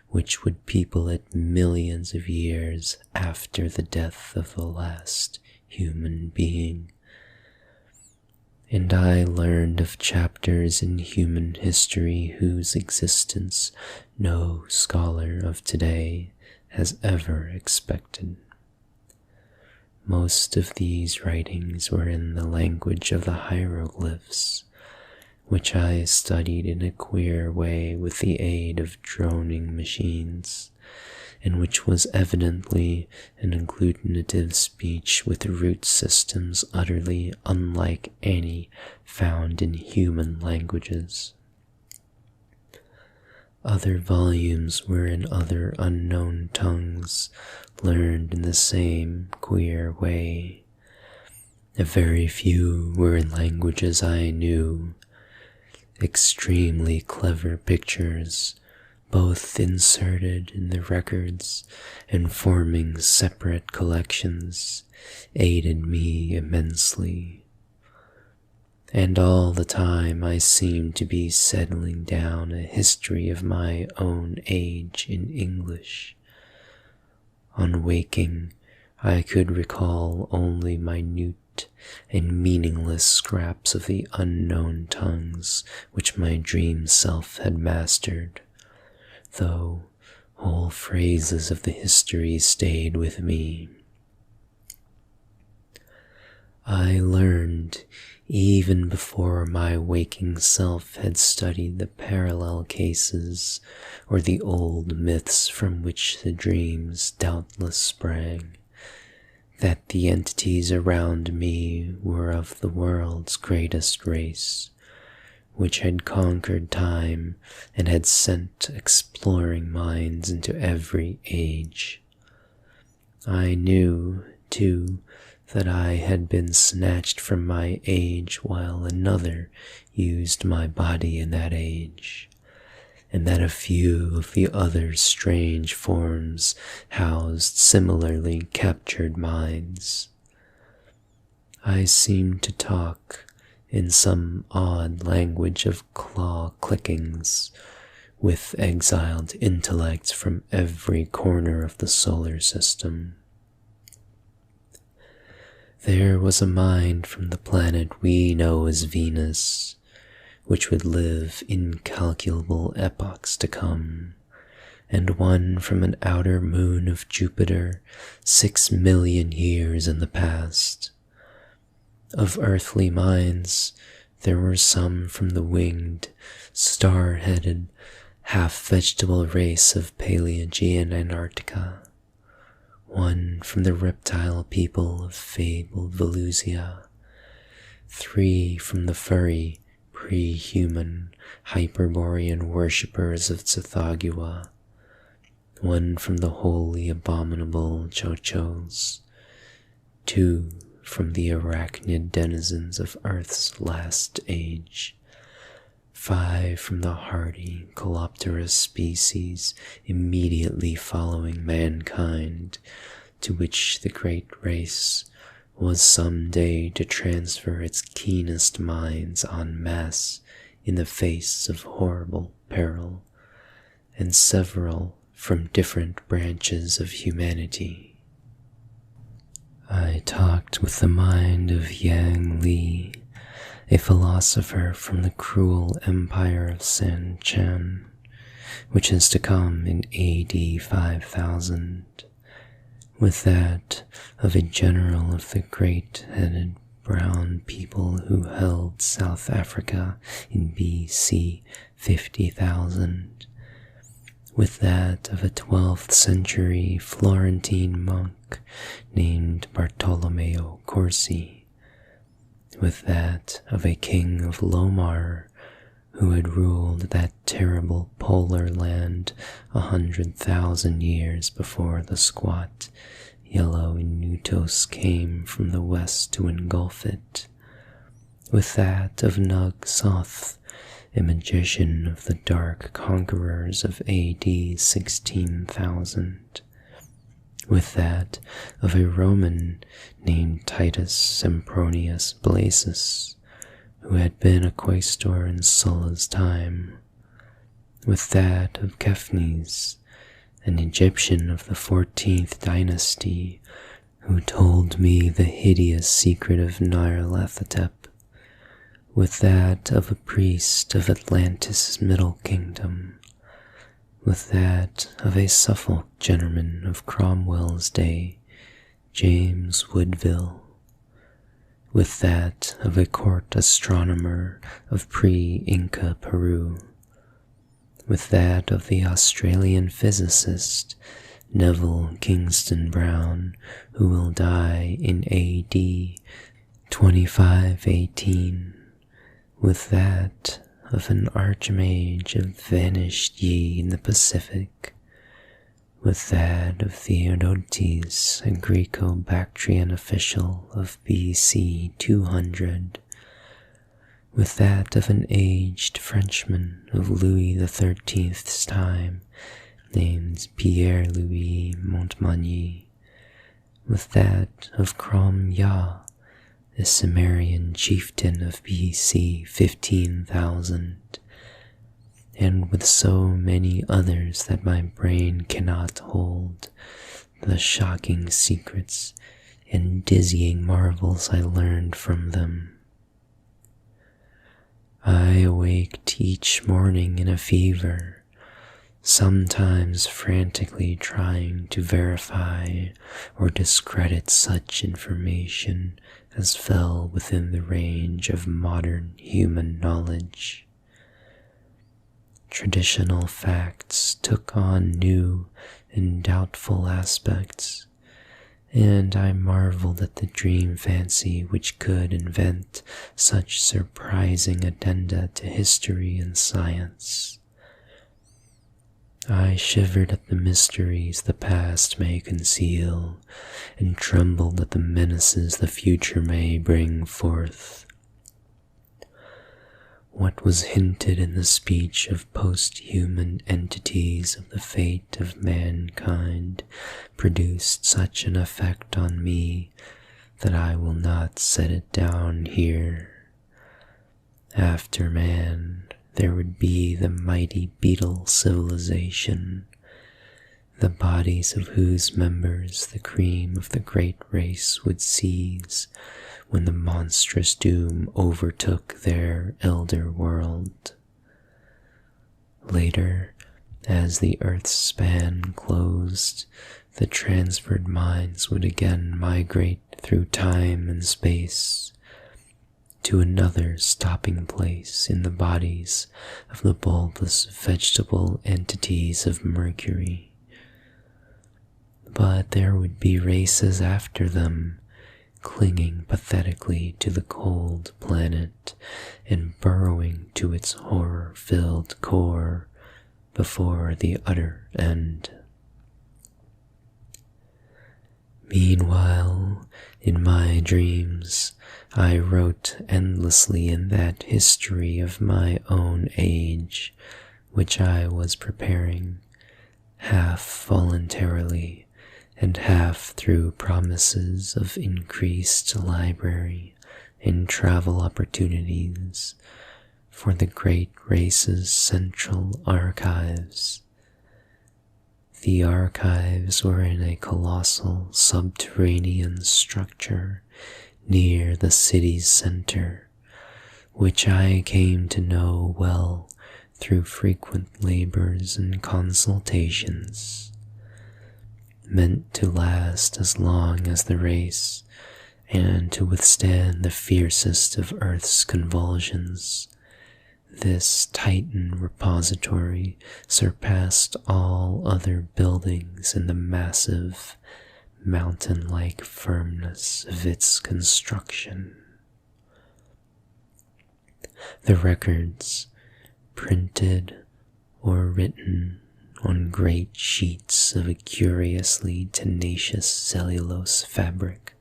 Speaker 1: which would people it millions of years after the death of the last human being. And I learned of chapters in human history whose existence no scholar of today has ever expected. Most of these writings were in the language of the hieroglyphs, which I studied in a queer way with the aid of droning machines, and which was evidently an agglutinative speech with root systems utterly unlike any found in human languages. Other volumes were in other unknown tongues, learned in the same queer way. A very few were in languages I knew. Extremely clever pictures, both inserted in the records and forming separate collections, aided me immensely. And all the time I seemed to be settling down a history of my own age in English. On waking, I could recall only minute and meaningless scraps of the unknown tongues which my dream self had mastered, though whole phrases of the history stayed with me. I learned, even before my waking self had studied the parallel cases or the old myths from which the dreams doubtless sprang, that the entities around me were of the world's greatest race, which had conquered time and had sent exploring minds into every age. I knew, too, that I had been snatched from my age while another used my body in that age, and that a few of the other strange forms housed similarly captured minds. I seemed to talk in some odd language of claw clickings with exiled intellects from every corner of the solar system. There was a mind from the planet we know as Venus, which would live incalculable epochs to come, and one from an outer moon of Jupiter 6 million years in the past. Of earthly minds, there were some from the winged, star-headed, half-vegetable race of Paleogean Antarctica, one from the reptile people of fabled Volusia, 3 from the furry, pre-human, Hyperborean worshippers of Tsathoggua, 1 from the wholly abominable Chochos, 2 from the arachnid denizens of Earth's last age, 5 from the hardy Calopterus species immediately following mankind, to which the great race was some day to transfer its keenest minds en masse in the face of horrible peril, and several from different branches of humanity. I talked with the mind of Yang Li, a philosopher from the cruel empire of San Chen, which is to come in AD 5000, with that of a general of the great-headed brown people who held South Africa in BC 50,000, with that of a 12th century Florentine monk named Bartolomeo Corsi, with that of a king of Lomar who had ruled that terrible polar land 100,000 years before the squat yellow Inutos came from the west to engulf it, with that of Nug Soth, a magician of the dark conquerors of AD 16,000, with that of a Roman named Titus Sempronius Blasus, who had been a quaestor in Sulla's time, with that of Kephanes, an Egyptian of the 14th dynasty, who told me the hideous secret of Nyarlathotep, with that of a priest of Atlantis' Middle Kingdom, with that of a Suffolk gentleman of Cromwell's day, James Woodville, with that of a court astronomer of pre-Inca Peru, with that of the Australian physicist Neville Kingston Brown, who will die in AD 2518, with that of an archmage of vanished ye in the Pacific, with that of Theodotes, a Greco-Bactrian official of BC 200, with that of an aged Frenchman of Louis XIII's time named Pierre-Louis Montmagny, with that of Crom Ya, a Cimmerian chieftain of BC 15,000, and with so many others that my brain cannot hold the shocking secrets and dizzying marvels I learned from them. I awaked each morning in a fever, sometimes frantically trying to verify or discredit such information as fell within the range of modern human knowledge. Traditional facts took on new and doubtful aspects, and I marveled at the dream fancy which could invent such surprising addenda to history and science. I shivered at the mysteries the past may conceal, and trembled at the menaces the future may bring forth. What was hinted in the speech of post-human entities of the fate of mankind produced such an effect on me that I will not set it down here. After man, there would be the mighty beetle civilization, the bodies of whose members the cream of the great race would seize when the monstrous doom overtook their elder world. Later, as the earth's span closed, the transferred minds would again migrate through time and space to another stopping place in the bodies of the bulbous vegetable entities of Mercury. But there would be races after them, clinging pathetically to the cold planet and burrowing to its horror-filled core before the utter end. Meanwhile, in my dreams, I wrote endlessly in that history of my own age, which I was preparing, half voluntarily and half through promises of increased library and travel opportunities for the great race's central archives. The archives were in a colossal subterranean structure near the city's center, which I came to know well through frequent labors and consultations. Meant to last as long as the race and to withstand the fiercest of Earth's convulsions, this Titan repository surpassed all other buildings in the massive, mountain-like firmness of its construction. The records, printed or written on great sheets of a curiously tenacious cellulose fabric,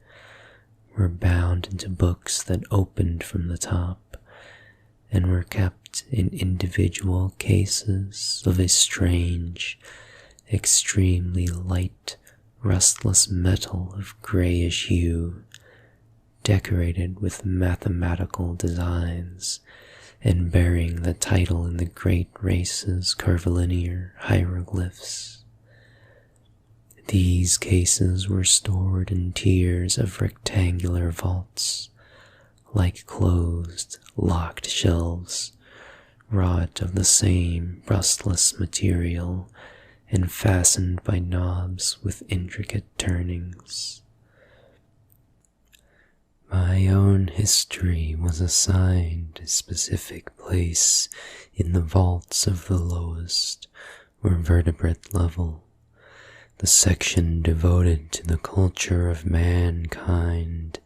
Speaker 1: were bound into books that opened from the top and were kept in individual cases of a strange, extremely light, rustless metal of grayish hue, decorated with mathematical designs and bearing the title in the great race's curvilinear hieroglyphs. These cases were stored in tiers of rectangular vaults, like closed, locked shelves, wrought of the same rustless material and fastened by knobs with intricate turnings. My own history was assigned a specific place in the vaults of the lowest or vertebrate level, the section devoted to the culture of mankind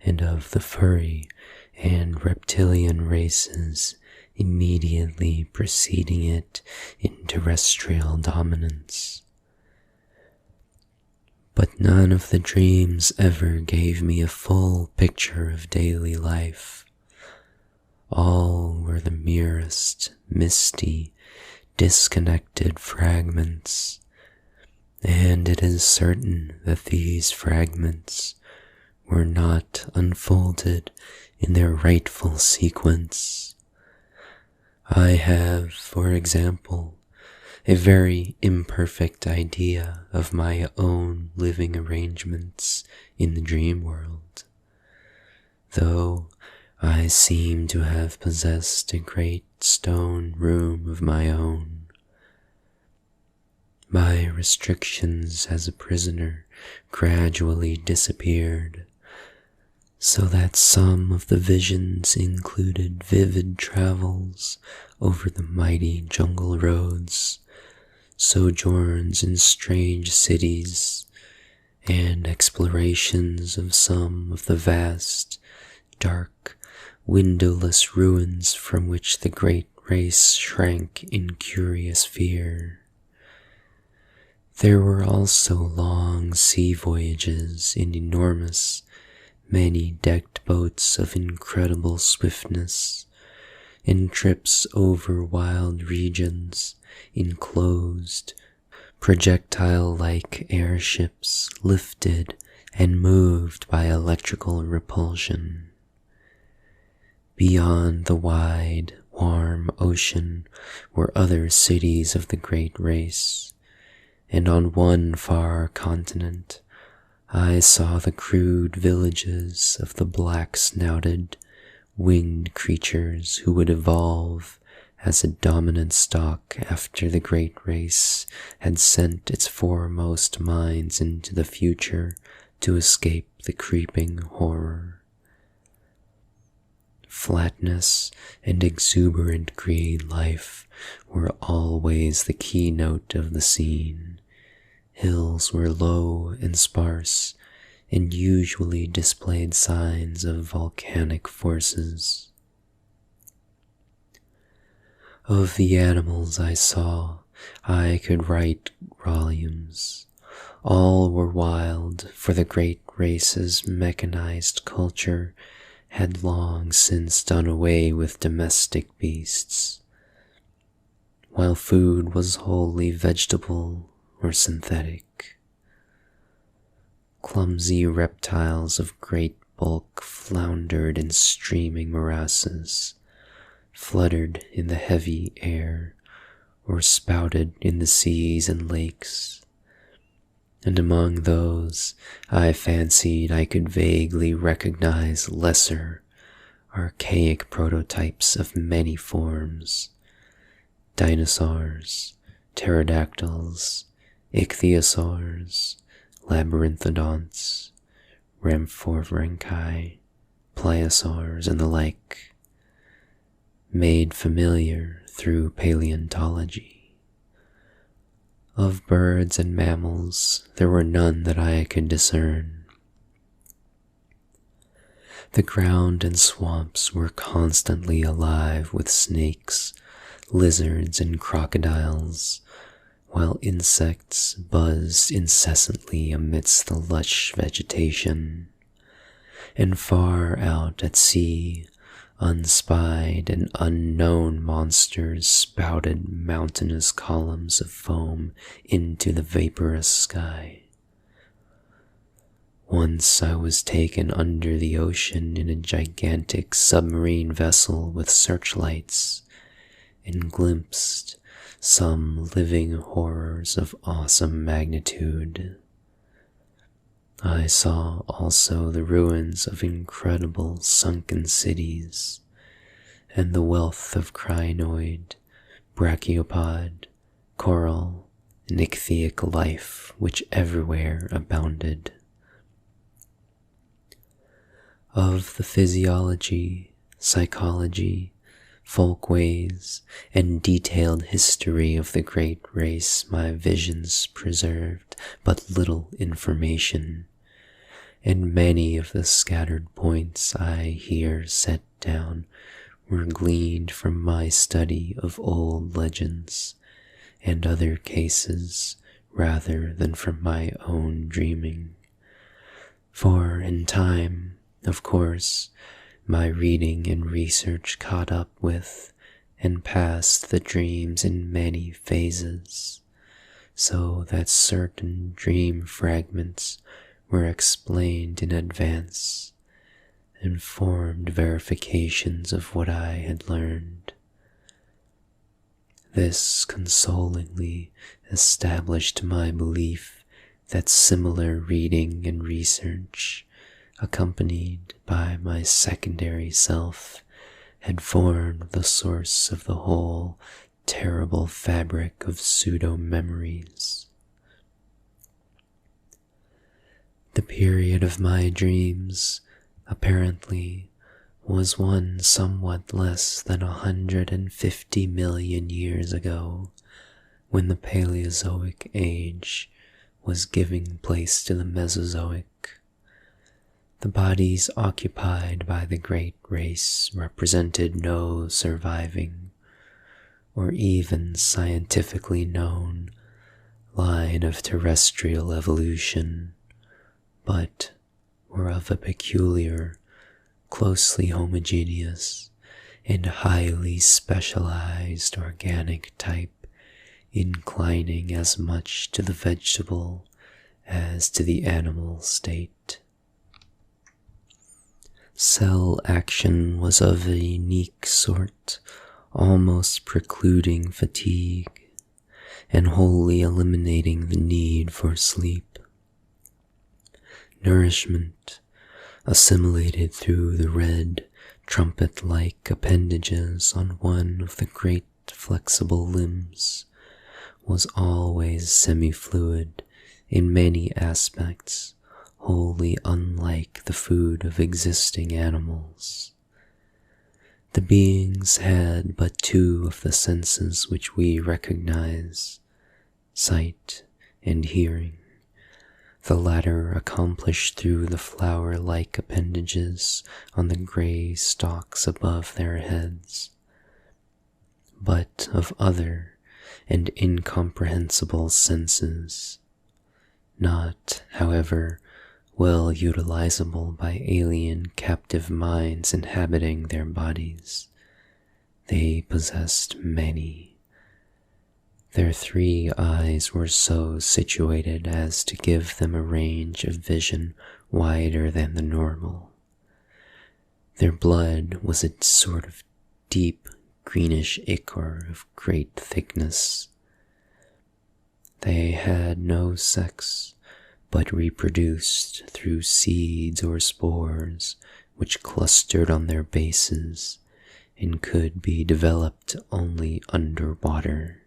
Speaker 1: and of the furry and reptilian races immediately preceding it in terrestrial dominance. But none of the dreams ever gave me a full picture of daily life. All were the merest, misty, disconnected fragments, and it is certain that these fragments were not unfolded in their rightful sequence. I have, for example, a very imperfect idea of my own living arrangements in the dream world, though I seem to have possessed a great stone room of my own. My restrictions as a prisoner gradually disappeared, so that some of the visions included vivid travels over the mighty jungle roads, sojourns in strange cities, and explorations of some of the vast, dark, windowless ruins from which the great race shrank in curious fear. There were also long sea voyages in enormous, many-decked boats of incredible swiftness, and trips over wild regions in closed, projectile-like airships lifted and moved by electrical repulsion. Beyond the wide, warm ocean were other cities of the great race, and on one far continent I saw the crude villages of the black-snouted, winged creatures who would evolve as a dominant stock after the great race had sent its foremost minds into the future to escape the creeping horror. Flatness and exuberant green life were always the keynote of the scene. Hills were low and sparse, and usually displayed signs of volcanic forces. Of the animals I saw, I could write volumes. All were wild, for the great race's mechanized culture had long since done away with domestic beasts, while food was wholly vegetable or synthetic. Clumsy reptiles of great bulk floundered in streaming morasses, fluttered in the heavy air, or spouted in the seas and lakes. And among those, I fancied I could vaguely recognize lesser, archaic prototypes of many forms: dinosaurs, pterodactyls, ichthyosaurs, labyrinthodonts, rhamphorhynchi, pliosaurs, and the like, made familiar through paleontology. Of birds and mammals, there were none that I could discern. The ground and swamps were constantly alive with snakes, lizards, and crocodiles, while insects buzzed incessantly amidst the lush vegetation. And far out at sea, unspied and unknown monsters spouted mountainous columns of foam into the vaporous sky. Once I was taken under the ocean in a gigantic submarine vessel with searchlights, and glimpsed some living horrors of awesome magnitude. I saw also the ruins of incredible sunken cities, and the wealth of crinoid, brachiopod, coral, and ichthytic life which everywhere abounded. Of the physiology, psychology, folkways, and detailed history of the great race my visions preserved but little information, and many of the scattered points I here set down were gleaned from my study of old legends and other cases rather than from my own dreaming. For in time, of course, my reading and research caught up with and passed the dreams in many phases, so that certain dream fragments were explained in advance and formed verifications of what I had learned. This consolingly established my belief that similar reading and research, accompanied by my secondary self, had formed the source of the whole terrible fabric of pseudo-memories. The period of my dreams, apparently, was one somewhat less than 150 million years ago, when the Paleozoic age was giving place to the Mesozoic. The bodies occupied by the great race represented no surviving, or even scientifically known, line of terrestrial evolution, but were of a peculiar, closely homogeneous, and highly specialized organic type, inclining as much to the vegetable as to the animal state. Cell action was of a unique sort, almost precluding fatigue, and wholly eliminating the need for sleep. Nourishment, assimilated through the red, trumpet-like appendages on one of the great flexible limbs, was always semi-fluid in many aspects, wholly unlike the food of existing animals. The beings had but two of the senses which we recognize, sight and hearing, the latter accomplished through the flower-like appendages on the gray stalks above their heads, but of other and incomprehensible senses, not, however, well utilizable by alien captive minds inhabiting their bodies. They possessed many. Their 3 eyes were so situated as to give them a range of vision wider than the normal. Their blood was a sort of deep greenish ichor of great thickness. They had no sex, but reproduced through seeds or spores which clustered on their bases and could be developed only underwater.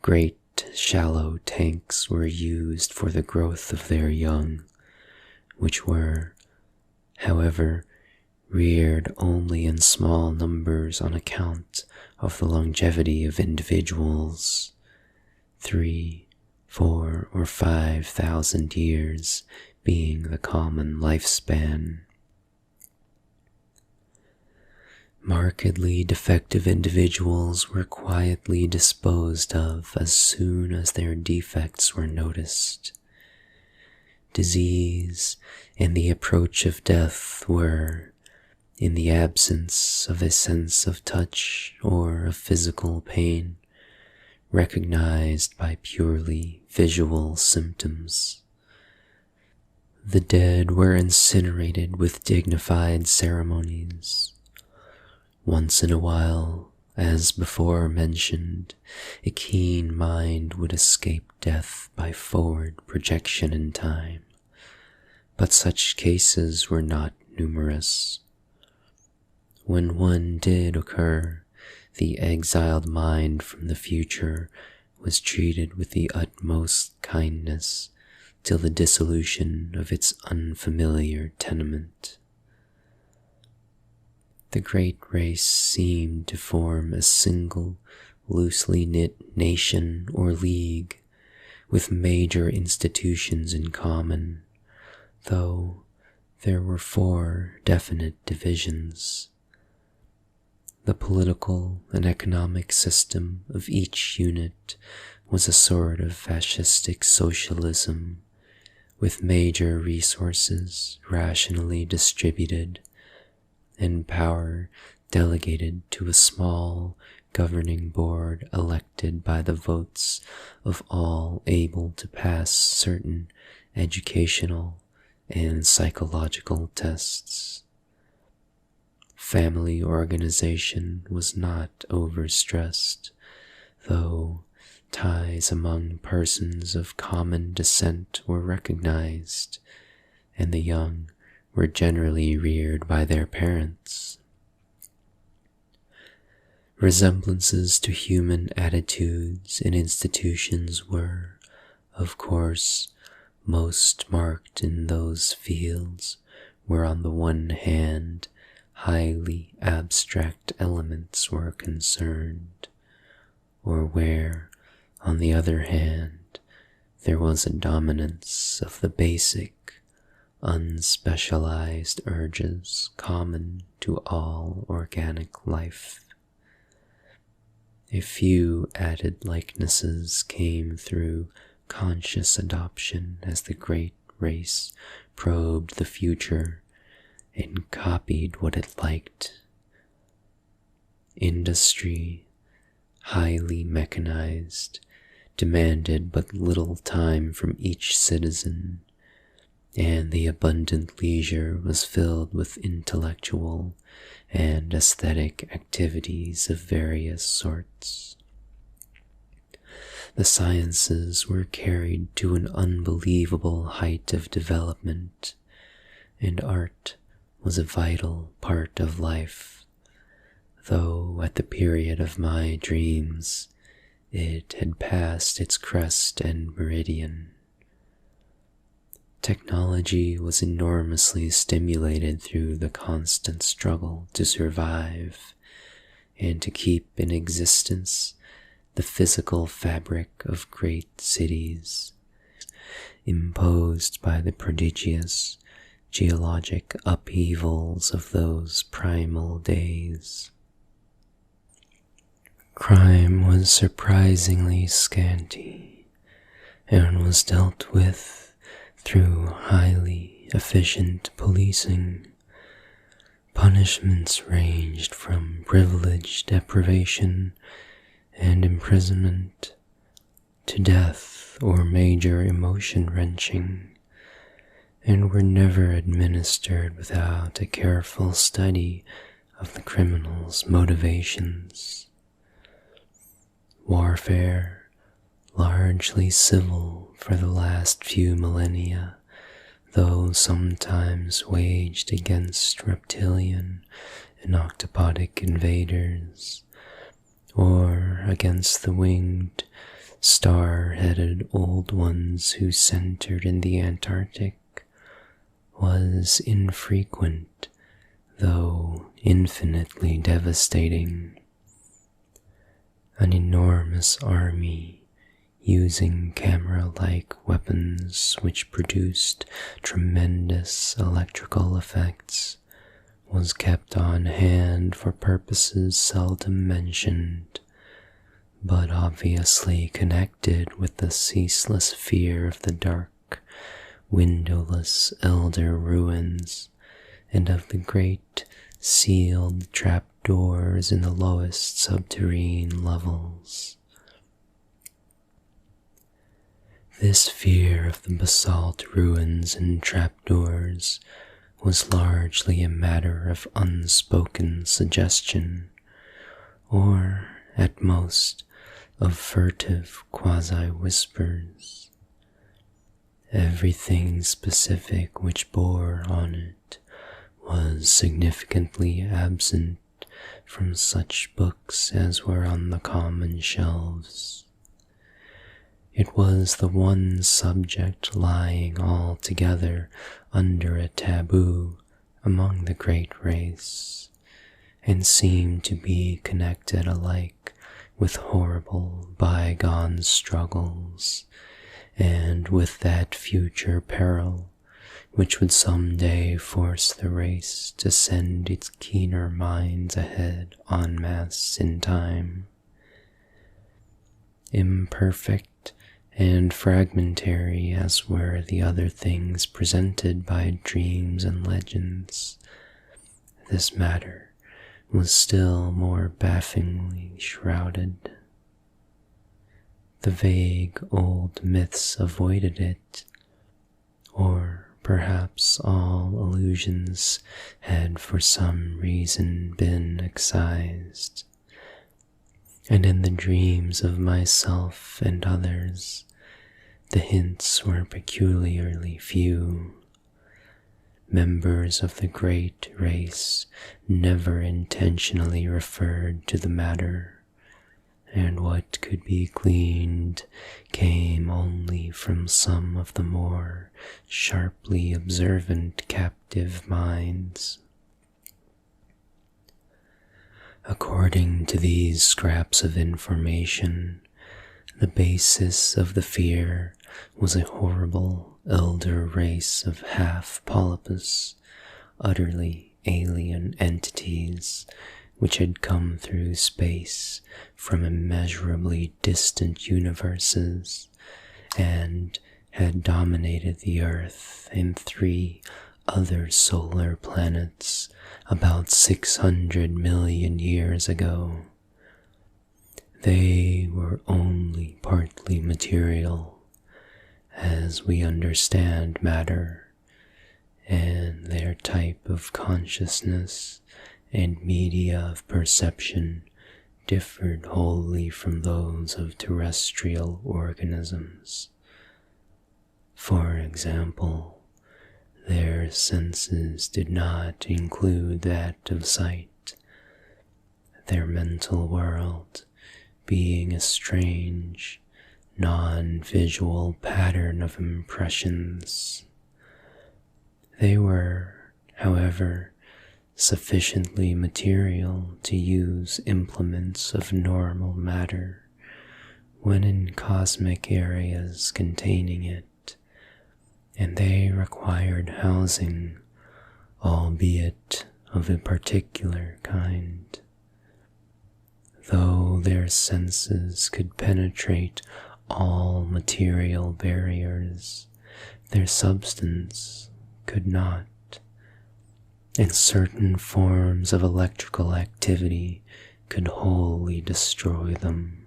Speaker 1: Great shallow tanks were used for the growth of their young, which were, however, reared only in small numbers on account of the longevity of individuals, 3, 4, or 5,000 years being the common lifespan. Markedly defective individuals were quietly disposed of as soon as their defects were noticed. Disease and the approach of death were, in the absence of a sense of touch or of physical pain, recognized by purely visual symptoms. The dead were incinerated with dignified ceremonies. Once in a while, as before mentioned, a keen mind would escape death by forward projection in time, but such cases were not numerous. When one did occur, the exiled mind from the future was treated with the utmost kindness till the dissolution of its unfamiliar tenement. The great race seemed to form a single, loosely knit nation or league, with major institutions in common, though there were 4 definite divisions. The political and economic system of each unit was a sort of fascistic socialism, with major resources rationally distributed and power delegated to a small governing board elected by the votes of all able to pass certain educational and psychological tests. Family organization was not overstressed, though ties among persons of common descent were recognized, and the young were generally reared by their parents. Resemblances to human attitudes and institutions were, of course, most marked in those fields where on the one hand highly abstract elements were concerned, or where, on the other hand, there was a dominance of the basic, unspecialized urges common to all organic life. A few added likenesses came through conscious adoption as the great race probed the future and copied what it liked. Industry, highly mechanized, demanded but little time from each citizen, and the abundant leisure was filled with intellectual and aesthetic activities of various sorts. The sciences were carried to an unbelievable height of development, and art was a vital part of life, though at the period of my dreams it had passed its crest and meridian. Technology was enormously stimulated through the constant struggle to survive and to keep in existence the physical fabric of great cities, imposed by the prodigious geologic upheavals of those primal days. Crime was surprisingly scanty, and was dealt with through highly efficient policing. Punishments ranged from privilege deprivation and imprisonment to death or major emotion wrenching, and were never administered without a careful study of the criminal's motivations. Warfare, largely civil for the last few millennia, though sometimes waged against reptilian and octopodic invaders, or against the winged, star-headed old ones who centered in the Antarctic, was infrequent, though infinitely devastating. An enormous army, using camera-like weapons which produced tremendous electrical effects, was kept on hand for purposes seldom mentioned, but obviously connected with the ceaseless fear of the dark, windowless elder ruins, and of the great sealed trapdoors in the lowest subterranean levels. This fear of the basalt ruins and trapdoors was largely a matter of unspoken suggestion, or, at most, of furtive quasi-whispers. Everything specific which bore on it was significantly absent from such books as were on the common shelves. It was the one subject lying altogether under a taboo among the great race, and seemed to be connected alike with horrible bygone struggles, and with that future peril which would some day force the race to send its keener minds ahead en masse in time. Imperfect and fragmentary as were the other things presented by dreams and legends, this matter was still more bafflingly shrouded. The vague old myths avoided it, or perhaps all allusions had for some reason been excised, and in the dreams of myself and others, the hints were peculiarly few. Members of the great race never intentionally referred to the matter, and what could be gleaned came only from some of the more sharply observant captive minds. According to these scraps of information, the basis of the fear was a horrible elder race of half-polypus, utterly alien entities which had come through space from immeasurably distant universes and had dominated the Earth and 3 other solar planets about 600 million years ago. They were only partly material, as we understand matter, and their type of consciousness and media of perception differed wholly from those of terrestrial organisms. For example, their senses did not include that of sight, their mental world being a strange, non-visual pattern of impressions. They were, however, sufficiently material to use implements of normal matter when in cosmic areas containing it, and they required housing, albeit of a particular kind. Though their senses could penetrate all material barriers, their substance could not, and certain forms of electrical activity could wholly destroy them.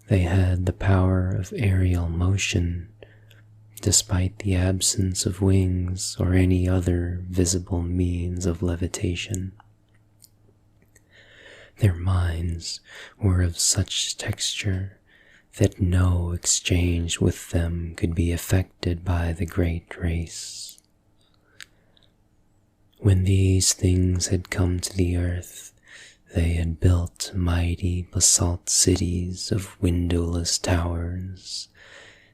Speaker 1: They had the power of aerial motion, despite the absence of wings or any other visible means of levitation. Their minds were of such texture that no exchange with them could be effected by the great race. When these things had come to the earth, they had built mighty basalt cities of windowless towers,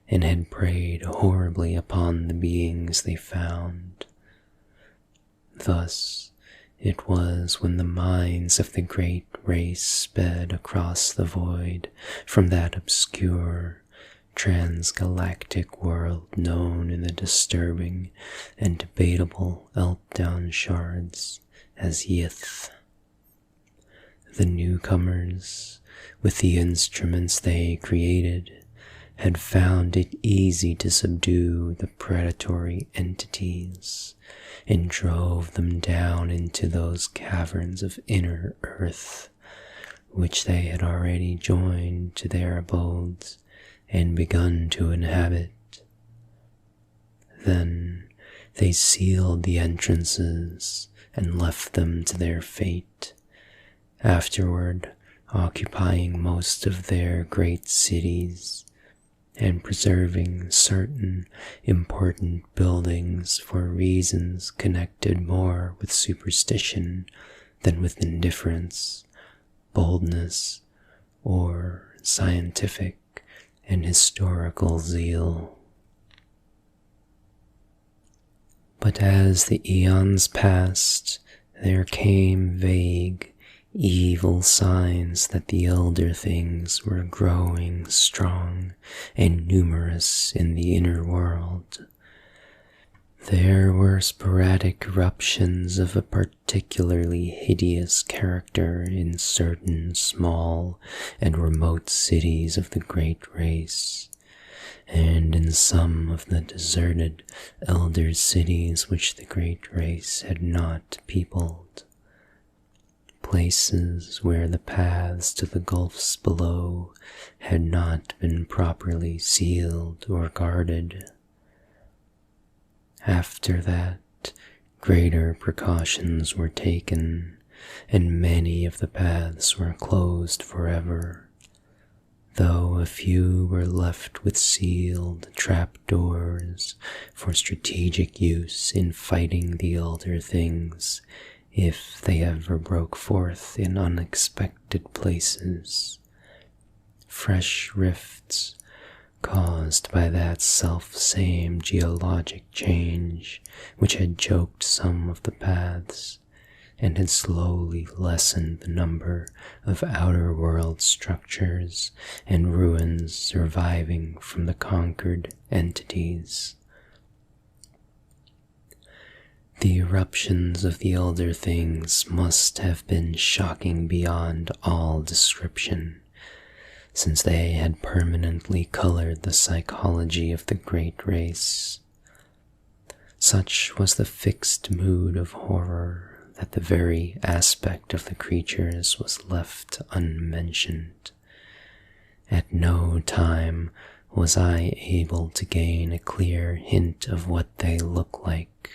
Speaker 1: and had preyed horribly upon the beings they found. Thus, it was when the minds of the great race sped across the void from that obscure, transgalactic world known in the disturbing and debatable Elpdown shards as Yith. The newcomers, with the instruments they created, had found it easy to subdue the predatory entities, and drove them down into those caverns of inner earth, which they had already joined to their abodes and begun to inhabit. Then they sealed the entrances and left them to their fate, afterward occupying most of their great cities, and preserving certain important buildings for reasons connected more with superstition than with indifference, boldness, or scientific and historical zeal. But as the eons passed, there came vague, evil signs that the elder things were growing strong and numerous in the inner world. There were sporadic eruptions of a particularly hideous character in certain small and remote cities of the great race, and in some of the deserted elder cities which the great race had not peopled. Places where the paths to the gulfs below had not been properly sealed or guarded. After that, greater precautions were taken, and many of the paths were closed forever, though a few were left with sealed trapdoors for strategic use in fighting the elder things if they ever broke forth in unexpected places. Fresh rifts, caused by that self-same geologic change which had choked some of the paths, and had slowly lessened the number of outer world structures and ruins surviving from the conquered entities. The eruptions of the elder things must have been shocking beyond all description, since they had permanently colored the psychology of the great race. Such was the fixed mood of horror that the very aspect of the creatures was left unmentioned. At no time was I able to gain a clear hint of what they look like.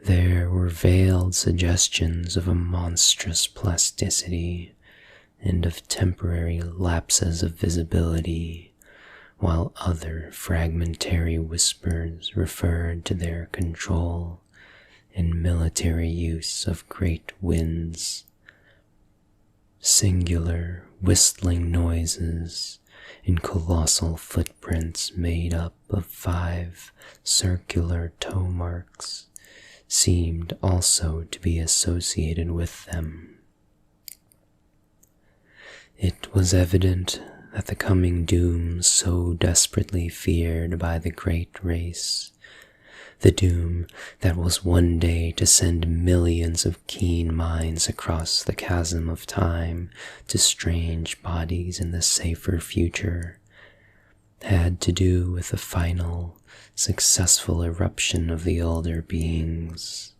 Speaker 1: There were veiled suggestions of a monstrous plasticity and of temporary lapses of visibility, while other fragmentary whispers referred to their control and military use of great winds. Singular whistling noises in colossal footprints made up of 5 circular toe marks seemed also to be associated with them. It was evident that the coming doom so desperately feared by the great race, the doom that was one day to send millions of keen minds across the chasm of time to strange bodies in the safer future, had to do with the final, successful eruption of the older beings.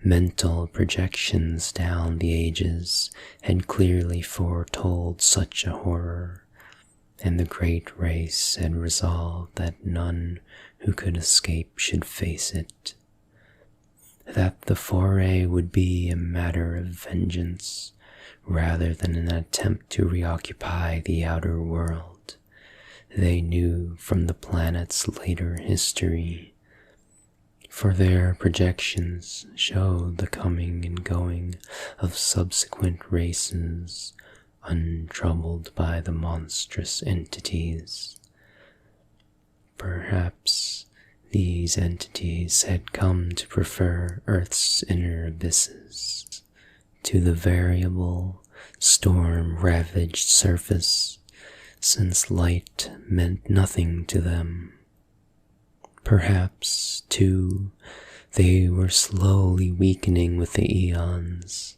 Speaker 1: Mental projections down the ages had clearly foretold such a horror, and the great race had resolved that none who could escape should face it, that the foray would be a matter of vengeance rather than an attempt to reoccupy the outer world. They knew from the planet's later history, for their projections showed the coming and going of subsequent races, untroubled by the monstrous entities. Perhaps these entities had come to prefer Earth's inner abysses to the variable, storm-ravaged surface, since light meant nothing to them. Perhaps, too, they were slowly weakening with the eons.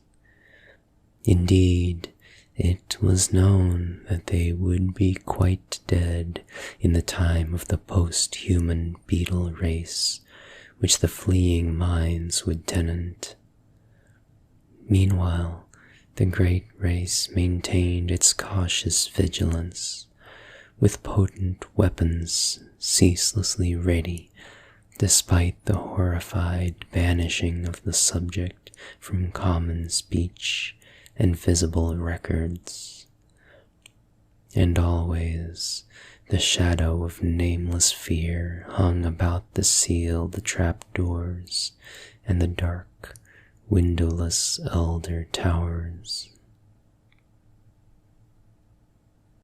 Speaker 1: Indeed, it was known that they would be quite dead in the time of the post-human beetle race, which the fleeing minds would tenant. Meanwhile, the great race maintained its cautious vigilance, with potent weapons ceaselessly ready, despite the horrified banishing of the subject from common speech and visible records. And always the shadow of nameless fear hung about the sealed trapdoors and the dark, windowless elder towers.